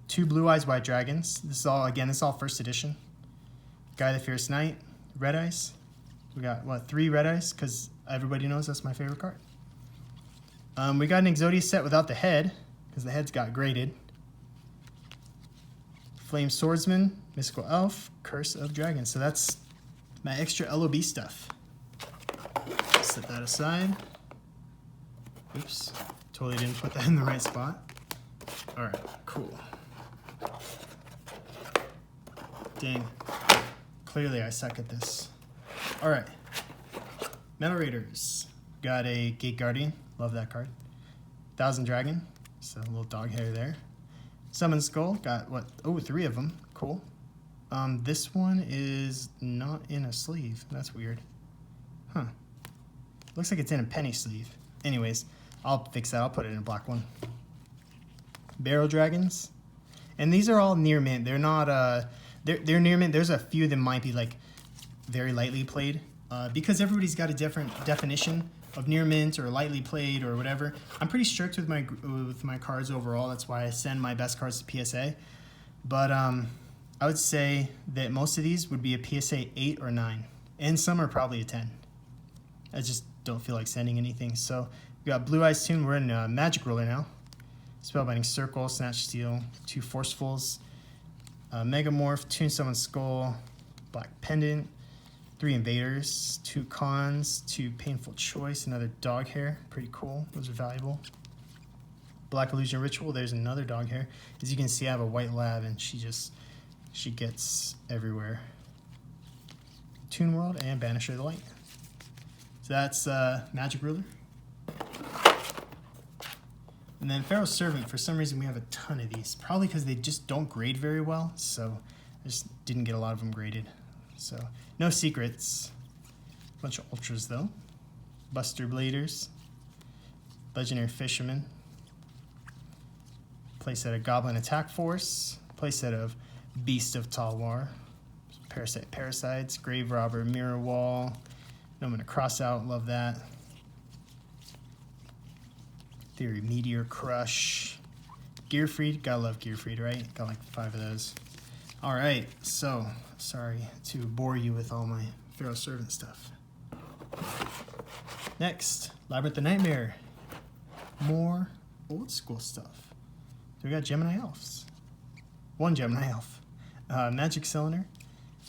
[SPEAKER 1] 2 Blue Eyes White Dragons. This is all first edition. Guy the Fierce Knight, Red Eyes. We got 3 Red Eyes because everybody knows that's my favorite card. We got an Exodia set without the head because the head's got graded. Flame Swordsman, Mystical Elf, Curse of Dragons. So that's my extra LOB stuff. Set that aside. Oops, totally didn't put that in the right spot. All right, cool. Dang, clearly I suck at this. All right, Metal Raiders. Got a Gate Guardian, love that card. Thousand Dragon, so a little dog hair there. Summon Skull, got 3 of them, cool. This one is not in a sleeve, that's weird. Huh, looks like it's in a penny sleeve. Anyways, I'll fix that, I'll put it in a black one. Barrel Dragons, and these are all near mint. They're not, they're near mint. There's a few that might be very lightly played, because everybody's got a different definition of near mint or lightly played or whatever. I'm pretty strict with my cards overall. That's why I send my best cards to PSA. But I would say that most of these would be a PSA 8 or 9. And some are probably a 10. I just don't feel like sending anything. So we got Blue Eyes Tune. We're in Magic Ruler now. Spellbinding Circle, Snatch Steel, 2 Forcefuls, Megamorph, Tune Someone's Skull, Black Pendant, 3 Invaders, 2 Cons, 2 Painful Choice, another Dog Hair. Pretty cool. Those are valuable. Black Illusion Ritual. There's another Dog Hair. As you can see, I have a white lab, and she gets everywhere. Toon World and Banisher of the Light. So that's Magic Ruler. And then Pharaoh's Servant, for some reason we have a ton of these. Probably because they just don't grade very well, so I just didn't get a lot of them graded. So, no secrets. Bunch of Ultras though. Buster Bladers. Legendary Fisherman. Playset of Goblin Attack Force. Playset of Beast of Talwar. Parasite Parasites. Grave Robber, Mirror Wall. I'm gonna cross out, love that. Theory, Meteor Crush, Gearfried, gotta love Gearfried, right? Got like 5 of those. All right, so sorry to bore you with all my Pharaoh's Servant stuff. Next, Labyrinth of Nightmare. More old school stuff. So we got Gemini Elves. 1 Gemini Elf. Magic Cylinder,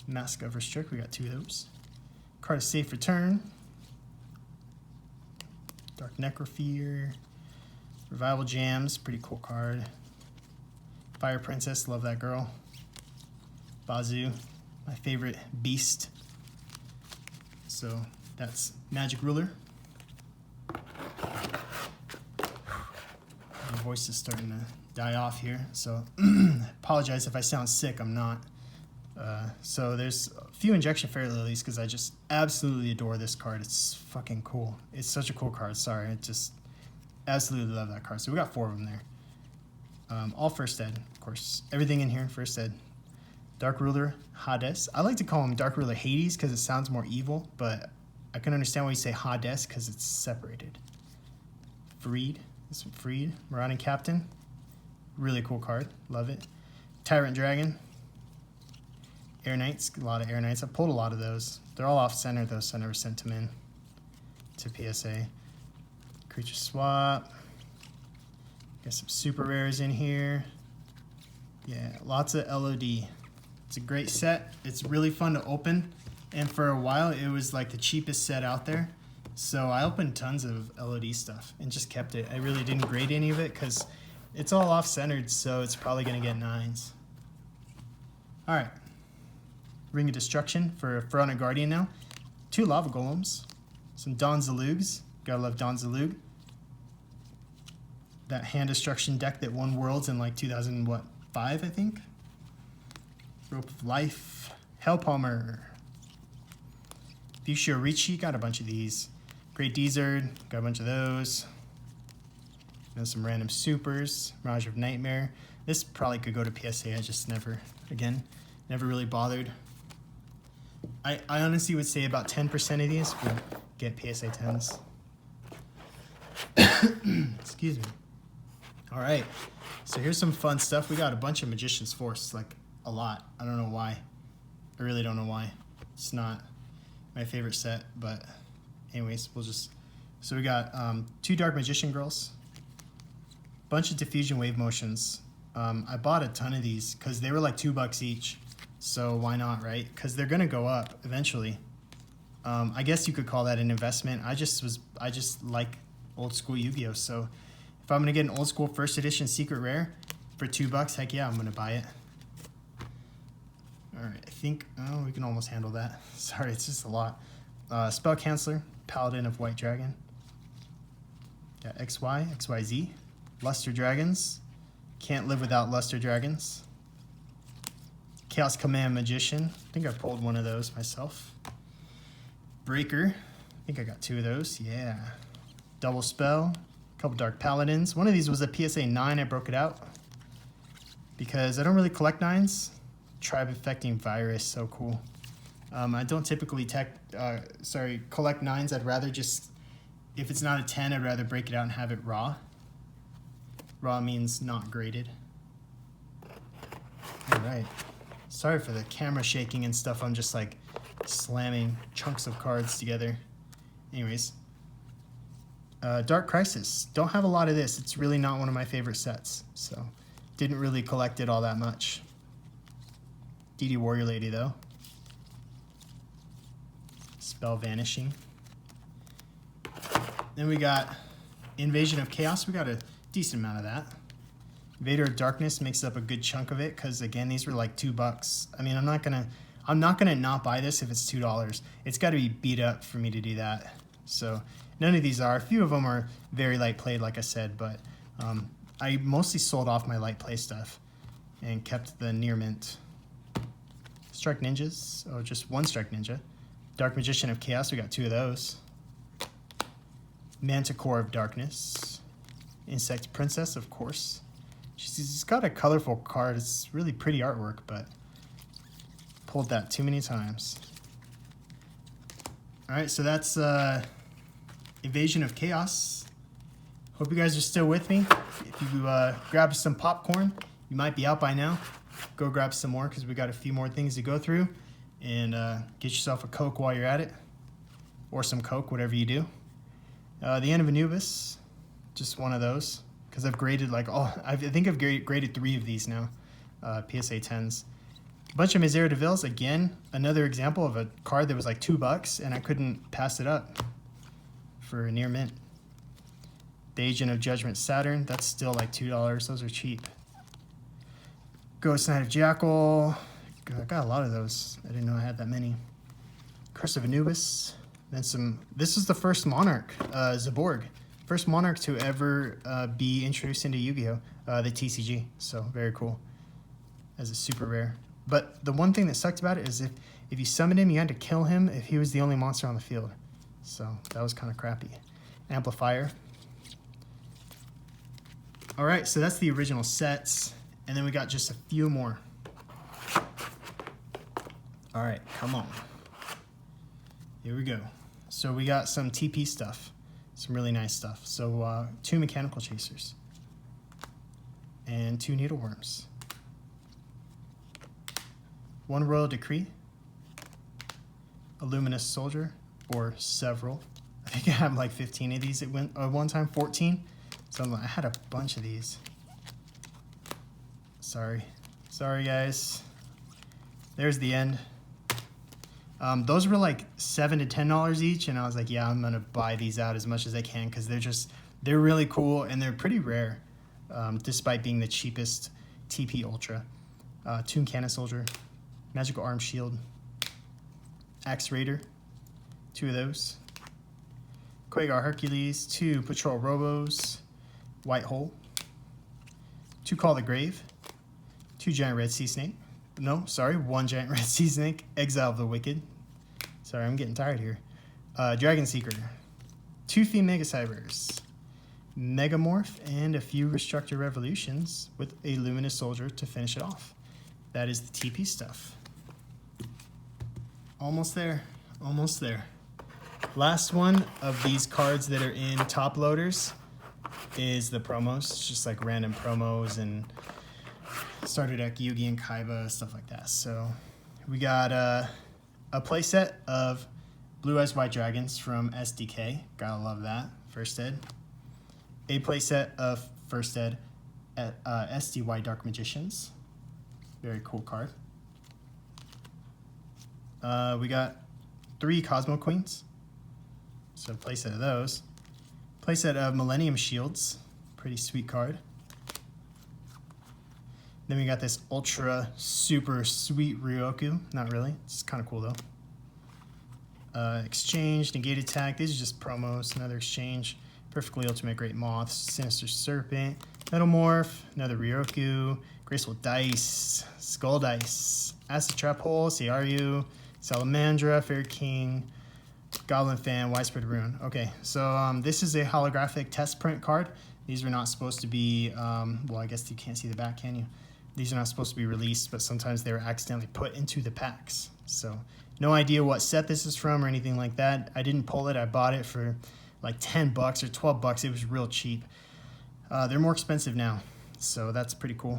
[SPEAKER 1] Mask of Restrict, we got 2 of those. Card of Safe Return. Dark Necrophier. Revival Jams, pretty cool card. Fire Princess, love that girl. Bazoo, my favorite beast. So that's Magic Ruler. My voice is starting to die off here, so apologize if I sound sick, I'm not. So there's a few Injection Fairy Lilies because I just absolutely adore this card. It's fucking cool. It's such a cool card, sorry, I just absolutely love that card. So we got 4 of them there. All First Ed, of course. Everything in here, First Ed. Dark Ruler Hades. I like to call him Dark Ruler Hades because it sounds more evil, but I can understand why you say Hades because it's separated. Freed. This one, Freed. Marauding Captain. Really cool card. Love it. Tyrant Dragon. Air Knights. A lot of Air Knights. I've pulled a lot of those. They're all off-center though, so I never sent them in to PSA. Creature Swap. Got some super rares in here. Yeah, lots of LOD. It's a great set. It's really fun to open. And for a while, it was like the cheapest set out there. So I opened tons of LOD stuff and just kept it. I really didn't grade any of it because it's all off-centered, so it's probably going to get 9s. All right. Ring of Destruction for Pharaonic Guardian now. 2 Lava Golems. Some Don Zalugs. Gotta love Don Zalug. That hand destruction deck that won Worlds in like 2005, I think. Rope of Life. Hellpalmer. Fuchsia Ricci, got a bunch of these. Great Desert, got a bunch of those. And some random supers. Mirage of Nightmare. This probably could go to PSA, I just never really bothered. I honestly would say about 10% of these would get PSA 10s. Excuse me. All right, so here's some fun stuff. We got a bunch of Magician's Force, like a lot. I don't know why. I really don't know why. It's not my favorite set, but anyways, so we got 2 Dark Magician Girls, bunch of Diffusion Wave Motions. I bought a ton of these because they were like $2 each. So why not, right? Because they're gonna go up eventually. I guess you could call that an investment. I just like old school Yu-Gi-Oh! So if I'm gonna get an old school first edition secret rare for $2, heck yeah, I'm gonna buy it. All right, I think, oh, we can almost handle that. Sorry, it's just a lot. Spell Canceller, Paladin of White Dragon. Got XY, XYZ, Luster Dragons. Can't live without Luster Dragons. Chaos Command Magician. I think I pulled one of those myself. Breaker. I think I got 2 of those. Yeah. Double Spell. A couple Dark Paladins. One of these was a PSA 9. I broke it out because I don't really collect 9s. Tribe Affecting Virus. So cool. I don't typically collect 9s. I'd rather just If it's not a 10, I'd rather break it out and have it raw. Raw means not graded. All right. Sorry for the camera shaking and stuff. I'm just like slamming chunks of cards together. Anyways. Dark Crisis. Don't have a lot of this. It's really not one of my favorite sets. So didn't really collect it all that much. DD Warrior Lady though. Spell Vanishing. Then we got Invasion of Chaos. We got a decent amount of that. Invader of Darkness makes up a good chunk of it because again these were like $2. I mean I'm not gonna not buy this if it's $2. It's got to be beat up for me to do that. So none of these are. A few of them are very light played, like I said, but I mostly sold off my light play stuff and kept the near mint. Strike Ninjas. Oh, just one Strike Ninja. Dark Magician of Chaos. We got 2 of those. Manticore of Darkness. Insect Princess, of course. She's got a colorful card. It's really pretty artwork, but pulled that too many times. All right, so that's Invasion of Chaos. Hope you guys are still with me. If you grabbed some popcorn, you might be out by now. Go grab some more because we got a few more things to go through. And get yourself a Coke while you're at it. Or some Coke, whatever you do. The End of Anubis. Just one of those. Because I've graded like all... I think I've graded 3 of these now. PSA 10s. A bunch of Misera Devils. Again, another example of a card that was like $2 and I couldn't pass it up for a near mint. The Agent of Judgment Saturn, that's still like $2. Those are cheap. Ghost Knight of Jackal. I got a lot of those. I didn't know I had that many. Curse of Anubis. Then some. This is the first Monarch, Zaborg. First Monarch to ever be introduced into Yu-Gi-Oh! The TCG. So very cool. As a super rare. But the one thing that sucked about it is if you summoned him, you had to kill him if he was the only monster on the field. So that was kind of crappy. Amplifier. All right, so that's the original sets. And then we got just a few more. All right, come on. Here we go. So we got some TP stuff. Some really nice stuff. So 2 Mechanical Chasers. And 2 Needleworms. 1 Royal Decree. A Luminous Soldier, or several. I think I have like 15 of these at one time, 14. So I had a bunch of these. Sorry guys. There's the end. Those were like $7 to $10 each, and I was like, yeah, I'm gonna buy these out as much as I can because they're really cool and they're pretty rare, despite being the cheapest TP Ultra. Toon Cannon Soldier, Magical Arm Shield, Axe Raider, 2 of those. Quagar Hercules, 2 Patrol Robos, White Hole, 2 Call the Grave, 2 Giant Red Sea Snake. No, sorry, 1 Giant Red Sea Snake, Exile of the Wicked. Sorry, I'm getting tired here. Dragon Seeker, 2 Fiend Mega Cybers, Megamorph, and a few Restructor Revolutions with a Luminous Soldier to finish it off. That is the TP stuff. Almost there, almost there. Last one of these cards that are in top loaders is the promos. It's just like random promos and starter deck Yugi and Kaiba, stuff like that. So we got a playset of Blue Eyes White Dragons from SDK. Gotta love that. First Ed. A playset of First Ed at SDY Dark Magicians. Very cool card. We got 3 Cosmo Queens. So playset of those. Playset of Millennium Shields. Pretty sweet card. Then we got this ultra super sweet Ryoku. Not really. It's kind of cool though. Exchange, Negate Attack. These are just promos. Another Exchange. Perfectly Ultimate Great Moth. Sinister Serpent. Metamorph. Another Ryoku. Graceful Dice. Skull Dice. Acid Trap Hole. Seiryu. Salamandra. Fair King. Goblin Fan. Widespread Rune. Okay, so this is a holographic test print card. These are not supposed to be, well, I guess you can't see the back, can you? These are not supposed to be released, but sometimes they were accidentally put into the packs. So no idea what set this is from or anything like that. I didn't pull it. I bought it for like 10 bucks or 12 bucks. It was real cheap. They're more expensive now, so that's pretty cool.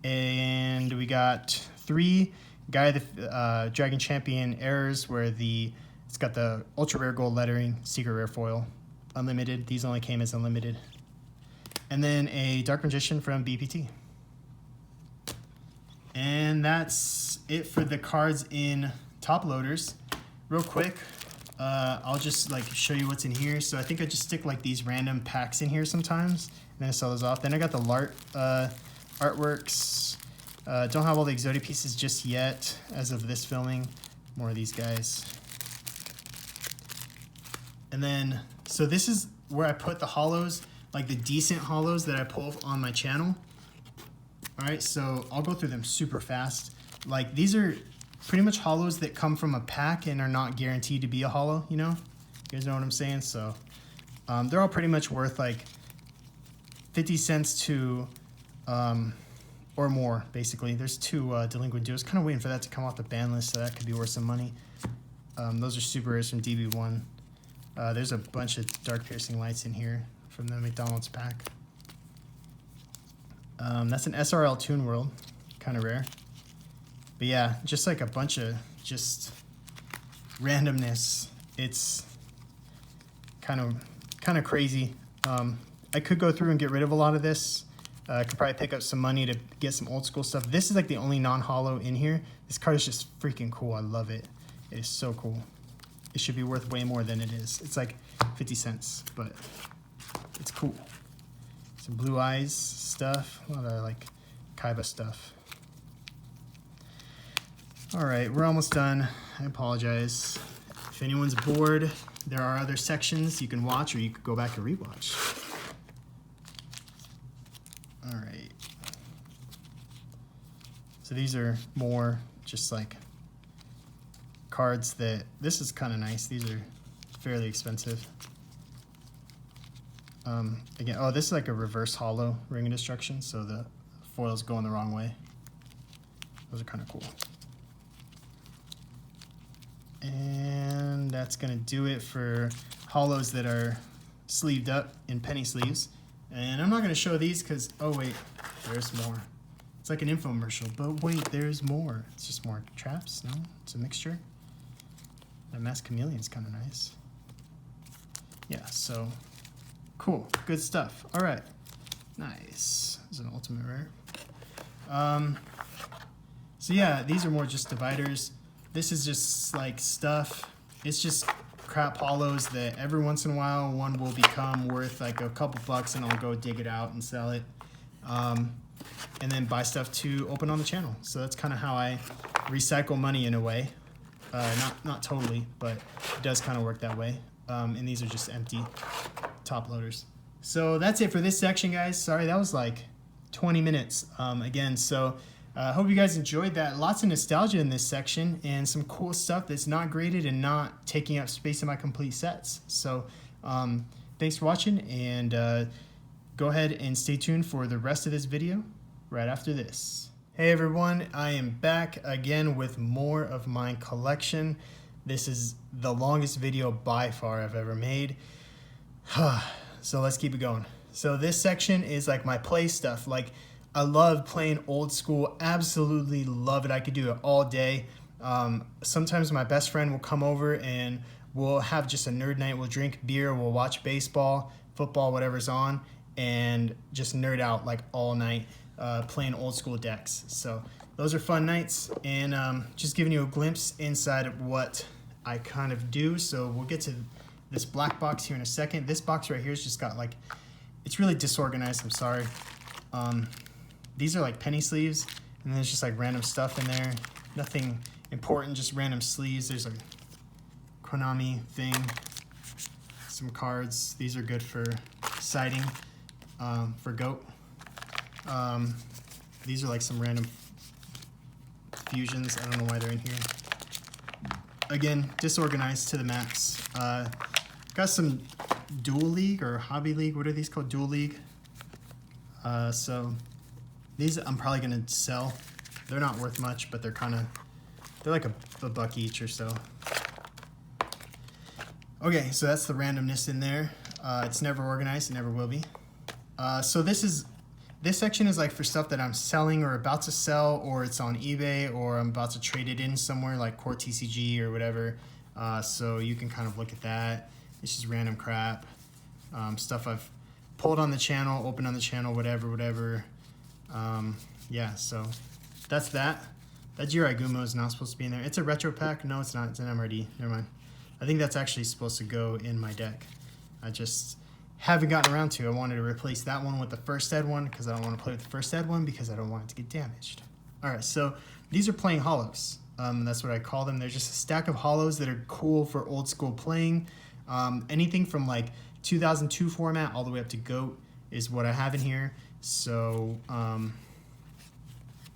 [SPEAKER 1] And we got 3 Guy the Dragon Champion errors where it's got the ultra rare gold lettering, secret rare foil, unlimited. These only came as unlimited. And then a Dark Magician from BPT. And that's it for the cards in top loaders. Real quick, I'll just like show you what's in here. So I think I just stick like these random packs in here sometimes, and then I sell those off. Then I got the LART artworks. Don't have all the Exodia pieces just yet as of this filming. More of these guys. And then, so this is where I put the holos, like the decent holos that I pull on my channel. All right, so I'll go through them super fast. Like these are pretty much holos that come from a pack and are not guaranteed to be a holo, you know? You guys know what I'm saying? So they're all pretty much worth like 50 cents to, or more, basically. There's 2 delinquent duos. Kind of waiting for that to come off the ban list, so that could be worth some money. Those are super rares from DB1. There's a bunch of dark piercing lights in here from the McDonald's pack. That's an SRL Toon World, kind of rare. But yeah, just like a bunch of just randomness. It's kind of crazy. I could go through and get rid of a lot of this. I could probably pick up some money to get some old school stuff. This is like the only non-holo in here. This card is just freaking cool. I love it. It is so cool. It should be worth way more than it is. It's like 50 cents, but it's cool. Some Blue Eyes stuff. A lot of like Kaiba stuff. All right, we're almost done. I apologize. If anyone's bored, there are other sections you can watch, or you could go back and rewatch. All right. So these are more just like cards that, this is kind of nice. These are fairly expensive. Again, oh, this is like a reverse holo Ring of Destruction, so the foil's going the wrong way. Those are kind of cool. And that's gonna do it for holos that are sleeved up in penny sleeves. And I'm not gonna show these because, oh wait, there's more. It's like an infomercial, but wait, there's more. It's just more traps, no? It's a mixture. That Masked Chameleon's kind of nice. Yeah, so cool, good stuff. All right, nice. This is an ultimate rare. So yeah, these are more just dividers. This is just like stuff. It's just crap holos that every once in a while one will become worth like a couple bucks, and I'll go dig it out and sell it. And then buy stuff to open on the channel. So that's kind of how I recycle money in a way. Not totally, but it does kind of work that way. And these are just empty top loaders. So that's it for this section, guys. Sorry, that was like 20 minutes again. So hope you guys enjoyed that. Lots of nostalgia in this section and some cool stuff that's not graded and not taking up space in my complete sets. So thanks for watching, and go ahead and stay tuned for the rest of this video right after this. Hey everyone, I am back again with more of my collection. This is the longest video by far I've ever made. So let's keep it going. So this section is like my play stuff. Like, I love playing old school, absolutely love it. I could do it all day. Sometimes my best friend will come over and we'll have just a nerd night. We'll drink beer, we'll watch baseball, football, whatever's on, and just nerd out like all night playing old school decks. So those are fun nights, and just giving you a glimpse inside of what I kind of do. So we'll get to this black box here in a second. This box right here has just got like, it's really disorganized, I'm sorry. These are like penny sleeves, and there's just like random stuff in there. Nothing important, just random sleeves. There's a Konami thing, some cards. These are good for siding, for GOAT. These are like some random fusions. I don't know why they're in here. Again, disorganized to the max. Got some Dual League or Hobby League. What are these called? Dual League. So these I'm probably gonna sell. They're not worth much, but they're like a buck each or so. Okay, so that's the randomness in there. It's never organized, it never will be. So this section is like for stuff that I'm selling or about to sell, or it's on eBay, or I'm about to trade it in somewhere like Core TCG or whatever. So you can kind of look at that. It's just random crap. Stuff I've pulled on the channel, opened on the channel, whatever. Yeah, so that's that. That Jirai Gumo is not supposed to be in there. It's a retro pack. No, it's not. It's an MRD. Never mind. I think that's actually supposed to go in my deck. I just haven't gotten around to. I wanted to replace that one with the first ed one because I don't want to play with the first ed one because I don't want it to get damaged. All right, so these are playing Holos. That's what I call them. They're just a stack of Holos that are cool for old school playing. Anything from like 2002 format all the way up to GOAT is what I have in here. So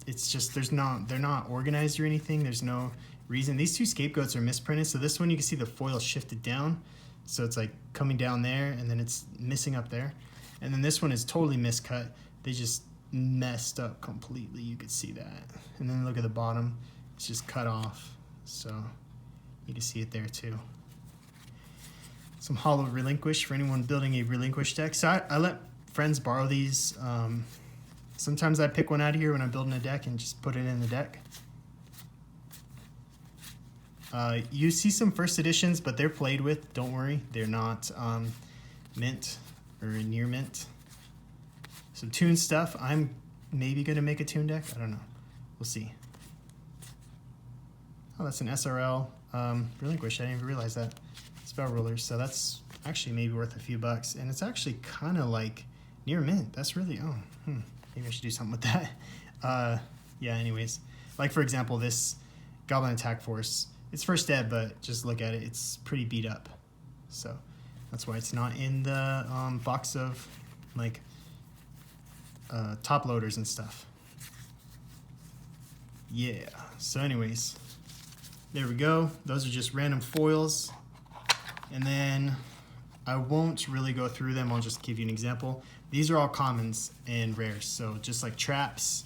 [SPEAKER 1] it's just they're not organized or anything. There's no reason. These two scapegoats are misprinted. So this one you can see the foil shifted down. So it's like coming down there and then it's missing up there. And then this one is totally miscut. They just messed up completely. You could see that. And then look at the bottom. It's just cut off. So you can see it there too. Some Holo Relinquish for anyone building a Relinquish deck. So I let friends borrow these. Sometimes I pick one out of here when I'm building a deck and just put it in the deck. You see some first editions, but they're played with. Don't worry, they're not mint or near mint. Some tune stuff. I'm maybe gonna make a tune deck. I don't know. We'll see. Oh, that's an SRL Relinquish. I didn't even realize that. Spell Rulers. So that's actually maybe worth a few bucks, and it's actually kind of like near mint. That's really maybe I should do something with that. Yeah. Anyways, like for example, this Goblin Attack Force. It's first ed, but just look at it. It's pretty beat up. So that's why it's not in the box of like top loaders and stuff. Yeah. So anyways, there we go. Those are just random foils. And then I won't really go through them. I'll just give you an example. These are all commons and rares. So just like traps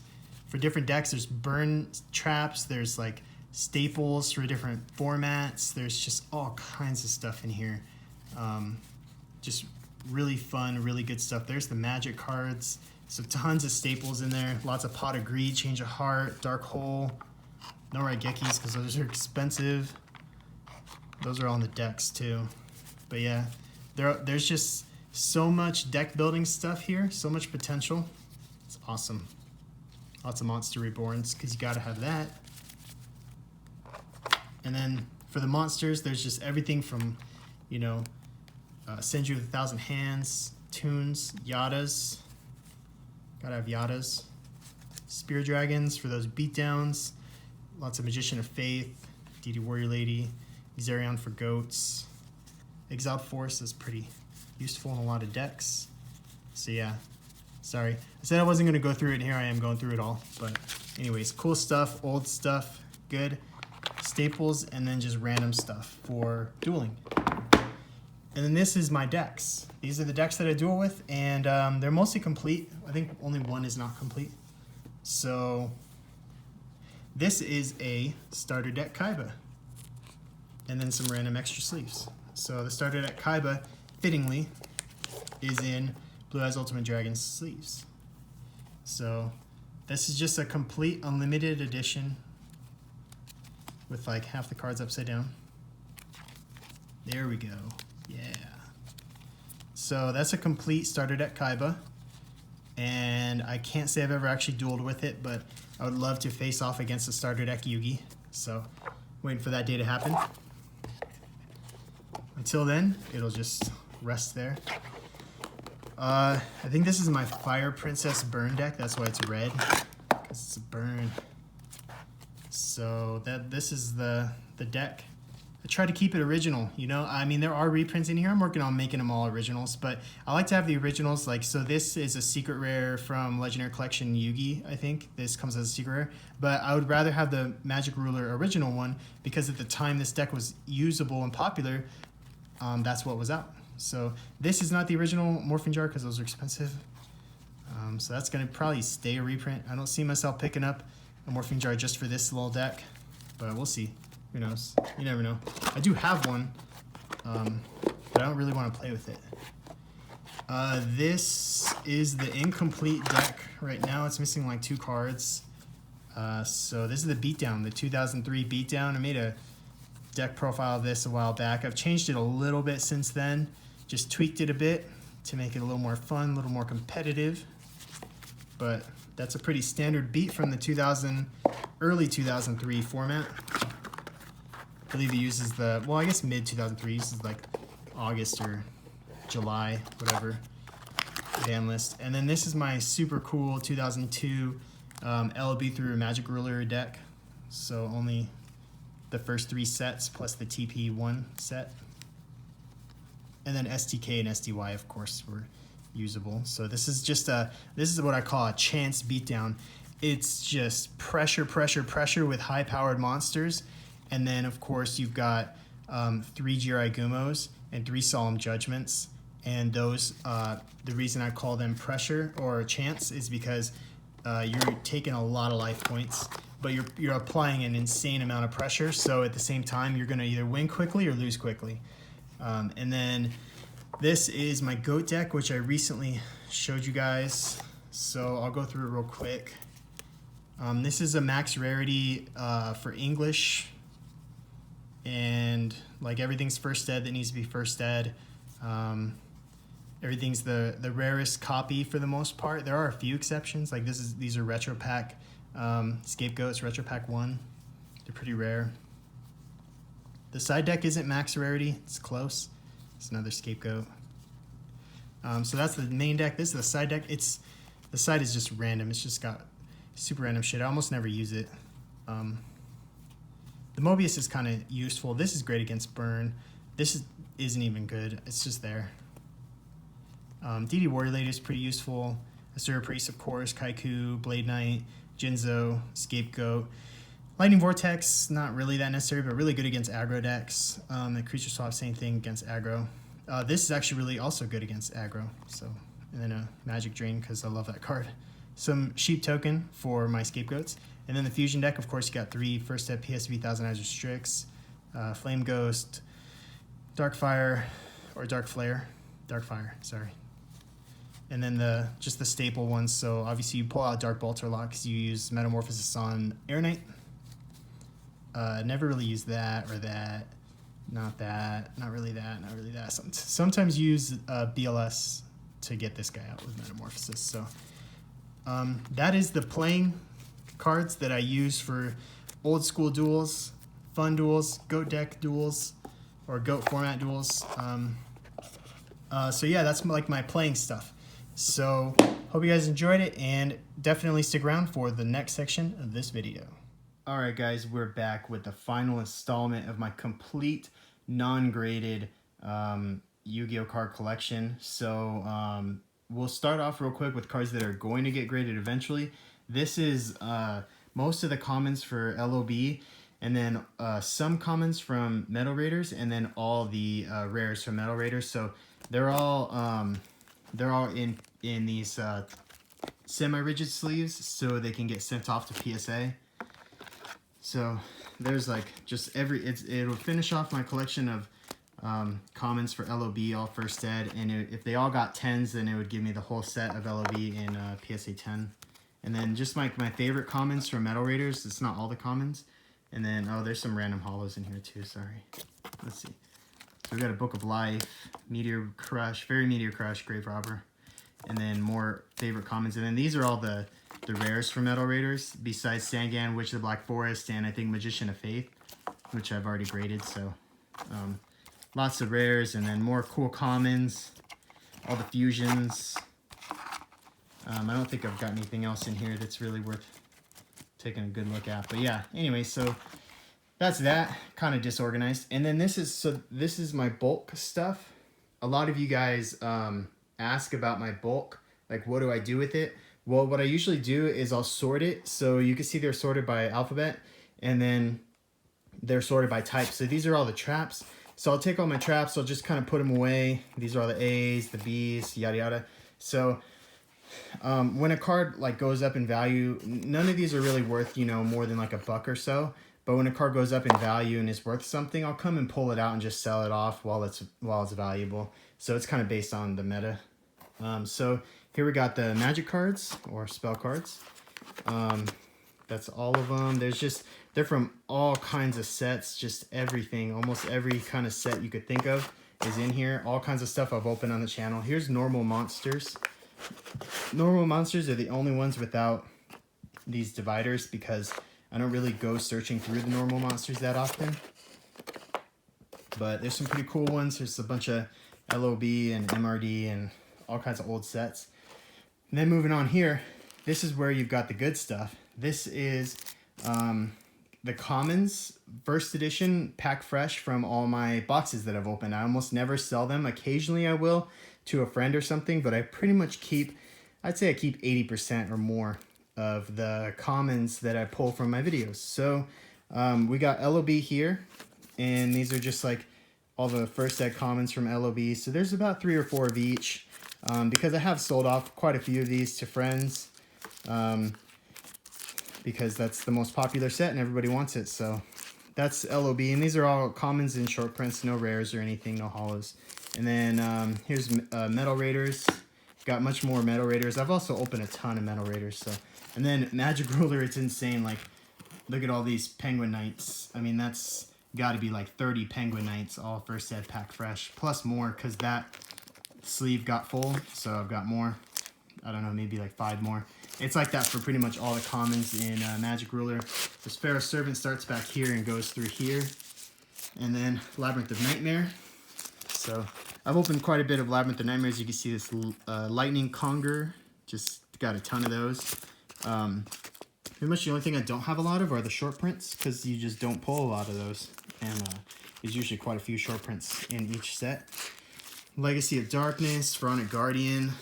[SPEAKER 1] for different decks, there's burn traps. There's like staples for different formats. There's just all kinds of stuff in here. Just really fun, really good stuff. There's the magic cards. So tons of staples in there. Lots of Pot of Greed, Change of Heart, Dark Hole. No Raigekis because those are expensive. Those are all in the decks too. But yeah, there's just so much deck building stuff here. So much potential. It's awesome. Lots of Monster Reborns because you got to have that. And then for the monsters, there's just everything from, you know, Senju with 1,000 Hands, Tunes, Yadas. Gotta have Yadas. Spear Dragons for those beatdowns. Lots of Magician of Faith, DD Warrior Lady, Xerion for goats. Exiled Force is pretty useful in a lot of decks. So yeah, sorry. I said I wasn't gonna go through it, and here I am going through it all. But anyways, cool stuff, old stuff, good. Staples, and then just random stuff for dueling. And then this is my decks. These are the decks that I duel with, and they're mostly complete. I think only one is not complete. So this is a starter deck Kaiba, and then some random extra sleeves. So the starter deck Kaiba, fittingly, is in Blue Eyes Ultimate Dragon sleeves. So this is just a complete unlimited edition with like half the cards upside down. There we go. Yeah. So that's a complete starter deck Kaiba. And I can't say I've ever actually dueled with it, but I would love to face off against a starter deck Yugi. So waiting for that day to happen. Until then, it'll just rest there. I think this is my Fire Princess burn deck. That's why it's red, because it's a burn. So this is the deck. I try to keep it original, you know? I mean, there are reprints in here. I'm working on making them all originals, but I like to have the originals. Like, so this is a secret rare from Legendary Collection Yugi, I think. This comes as a secret rare. But I would rather have the Magic Ruler original one because at the time this deck was usable and popular, that's what was out. So this is not the original Morphing Jar because those are expensive. So that's going to probably stay a reprint. I don't see myself picking up a Morphing Jar just for this little deck, but we'll see. Who knows? You never know. I do have one but I don't really want to play with it. This is the incomplete deck right now. It's missing like 2 cards. So this is the Beatdown, the 2003 Beatdown. I made a deck profile of this a while back. I've changed it a little bit since then. Just tweaked it a bit to make it a little more fun, a little more competitive. But that's a pretty standard beat from the early 2003 format. I believe it uses the, well, I guess mid 2003, uses like August or July, whatever, ban list. And then this is my super cool 2002 LOB through Magic Ruler deck. So only the first 3 sets plus the TP1 set. And then STK and SDY, of course, were usable. So this is just this is what I call a chance beatdown. It's just pressure, pressure, pressure with high-powered monsters. And then, of course, you've got 3 GRI Gumos and 3 Solemn Judgments. And those, the reason I call them pressure or chance is because you're taking a lot of life points, but you're applying an insane amount of pressure. So at the same time, you're going to either win quickly or lose quickly. And then this is my GOAT deck, which I recently showed you guys. So I'll go through it real quick. This is a max rarity for English. And like everything's first ed that needs to be first ed. Everything's the rarest copy for the most part. There are a few exceptions. Like these are Retro Pack Scapegoats, Retro Pack 1. They're pretty rare. The side deck isn't max rarity. It's close. It's another Scapegoat. So that's the main deck. This is the side deck. The side is just random. It's just got super random shit. I almost never use it. The Mobius is kind of useful. This is great against burn. This isn't even good. It's just there. DD Warrior Lady is pretty useful. Asura Priest, of course. Kaiku, Blade Knight, Jinzo, Scapegoat. Lightning Vortex, not really that necessary, but really good against aggro decks. And Creature Swap, same thing against aggro. This is actually really also good against aggro. So, and then a Magic Drain because I love that card. Some Sheep Token for my Scapegoats. And then the Fusion deck, of course, you got 3 first step PSV Thousand Strix, Flame Ghost, Darkfire, or Dark Flare. Darkfire, sorry. And then just the staple ones. So obviously you pull out Dark Bolter Lock because you use Metamorphosis on Air Knight. Never really use that or that. Not that. Not really that. Not really that. Sometimes use BLS to get this guy out with Metamorphosis. So that is the playing cards that I use for old school duels, fun duels, GOAT deck duels, or GOAT format duels. So yeah, that's like my playing stuff. So hope you guys enjoyed it, and definitely stick around for the next section of this video. All right, guys, we're back with the final installment of my complete non-graded Yu-Gi-Oh card collection. So we'll start off real quick with cards that are going to get graded eventually. This is most of the commons for LOB, and then some commons from Metal Raiders, and then all the rares from Metal Raiders. So they're all in these semi-rigid sleeves, so they can get sent off to PSA. So there's like just it'll finish off my collection of commons for LOB, all first ed, and if they all got 10s, then it would give me the whole set of LOB in PSA 10. And then just my favorite commons from Metal Raiders. It's not all the commons. And then, oh, there's some random holos in here too, sorry. Let's see. So we got a Book of Life, Meteor Crush, Fairy Meteor Crush, Grave Robber, and then more favorite commons. And then these are all the rares for Metal Raiders, besides Sangan, Witch of the Black Forest, and I think Magician of Faith, which I've already graded. So lots of rares, and then more cool commons, all the fusions. I don't think I've got anything else in here that's really worth taking a good look at. But yeah, anyway, so that's that, kind of disorganized. And then this is my bulk stuff. A lot of you guys ask about my bulk, like what do I do with it? Well, what I usually do is I'll sort it. So you can see they're sorted by alphabet, and then they're sorted by type. So these are all the traps. So I'll take all my traps, I'll just kind of put them away. These are all the A's, the B's, yada yada. So when a card like goes up in value, none of these are really worth, you know, more than like $1 or so. But when a card goes up in value and is worth something, I'll come and pull it out and just sell it off while it's valuable. So it's kind of based on the meta. So here we got the magic cards or spell cards. That's all of them. They're from all kinds of sets, just everything. Almost every kind of set you could think of is in here. All kinds of stuff I've opened on the channel. Here's normal monsters. Normal monsters are the only ones without these dividers because I don't really go searching through the normal monsters that often. But there's some pretty cool ones. There's a bunch of LOB and MRD and all kinds of old sets. And then moving on here, this is where you've got the good stuff. This is the Commons First Edition Pack Fresh from all my boxes that I've opened. I almost never sell them. Occasionally I will to a friend or something, but I pretty much keep, I'd say I keep 80% or more of the commons that I pull from my videos. So we got LOB here, and these are just like all the first set commons from LOB. So there's about 3 or 4 of each because I have sold off quite a few of these to friends because that's the most popular set and everybody wants it. So that's LOB, and these are all commons and short prints, no rares or anything, no holos. And then here's Metal Raiders. Got much more Metal Raiders. I've also opened a ton of Metal Raiders. So, and then Magic Ruler, it's insane. Like, look at all these Penguin Knights. I mean, that's got to be like 30 Penguin Knights, all first set pack fresh, plus more because that sleeve got full. So I've got more. I don't know, maybe like 5 more. It's like that for pretty much all the commons in Magic Ruler. This Pharaoh Servant starts back here and goes through here. And then Labyrinth of Nightmare. So I've opened quite a bit of Labyrinth of Nightmares. You can see this Lightning Conger. Just got a ton of those. Pretty much the only thing I don't have a lot of are the short prints because you just don't pull a lot of those. And there's usually quite a few short prints in each set. Legacy of Darkness, Pharaonic Guardian.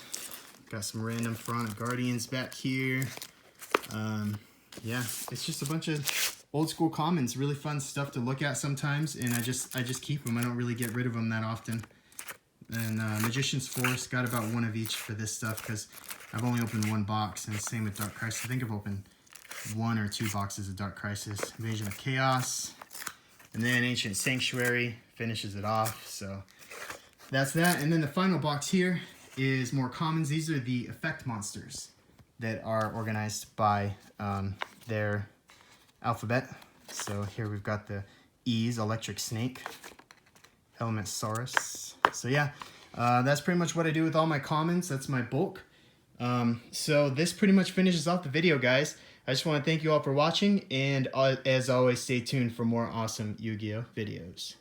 [SPEAKER 1] Got some random Pharaonic Guardians back here. Yeah, it's just a bunch of old school commons. Really fun stuff to look at sometimes, and I just keep them. I don't really get rid of them that often. And Magician's Force, got about 1 of each for this stuff because I've only opened 1 box, and same with Dark Crisis. I think I've opened 1 or 2 boxes of Dark Crisis. Invasion of Chaos, and then Ancient Sanctuary finishes it off. So that's that. And then the final box here is more commons. These are the effect monsters that are organized by their alphabet. So here we've got the E's, Electric Snake, Element Saurus. So yeah, that's pretty much what I do with all my commons. That's my bulk. So this pretty much finishes off the video, guys. I just want to thank you all for watching, and as always, stay tuned for more awesome Yu-Gi-Oh videos.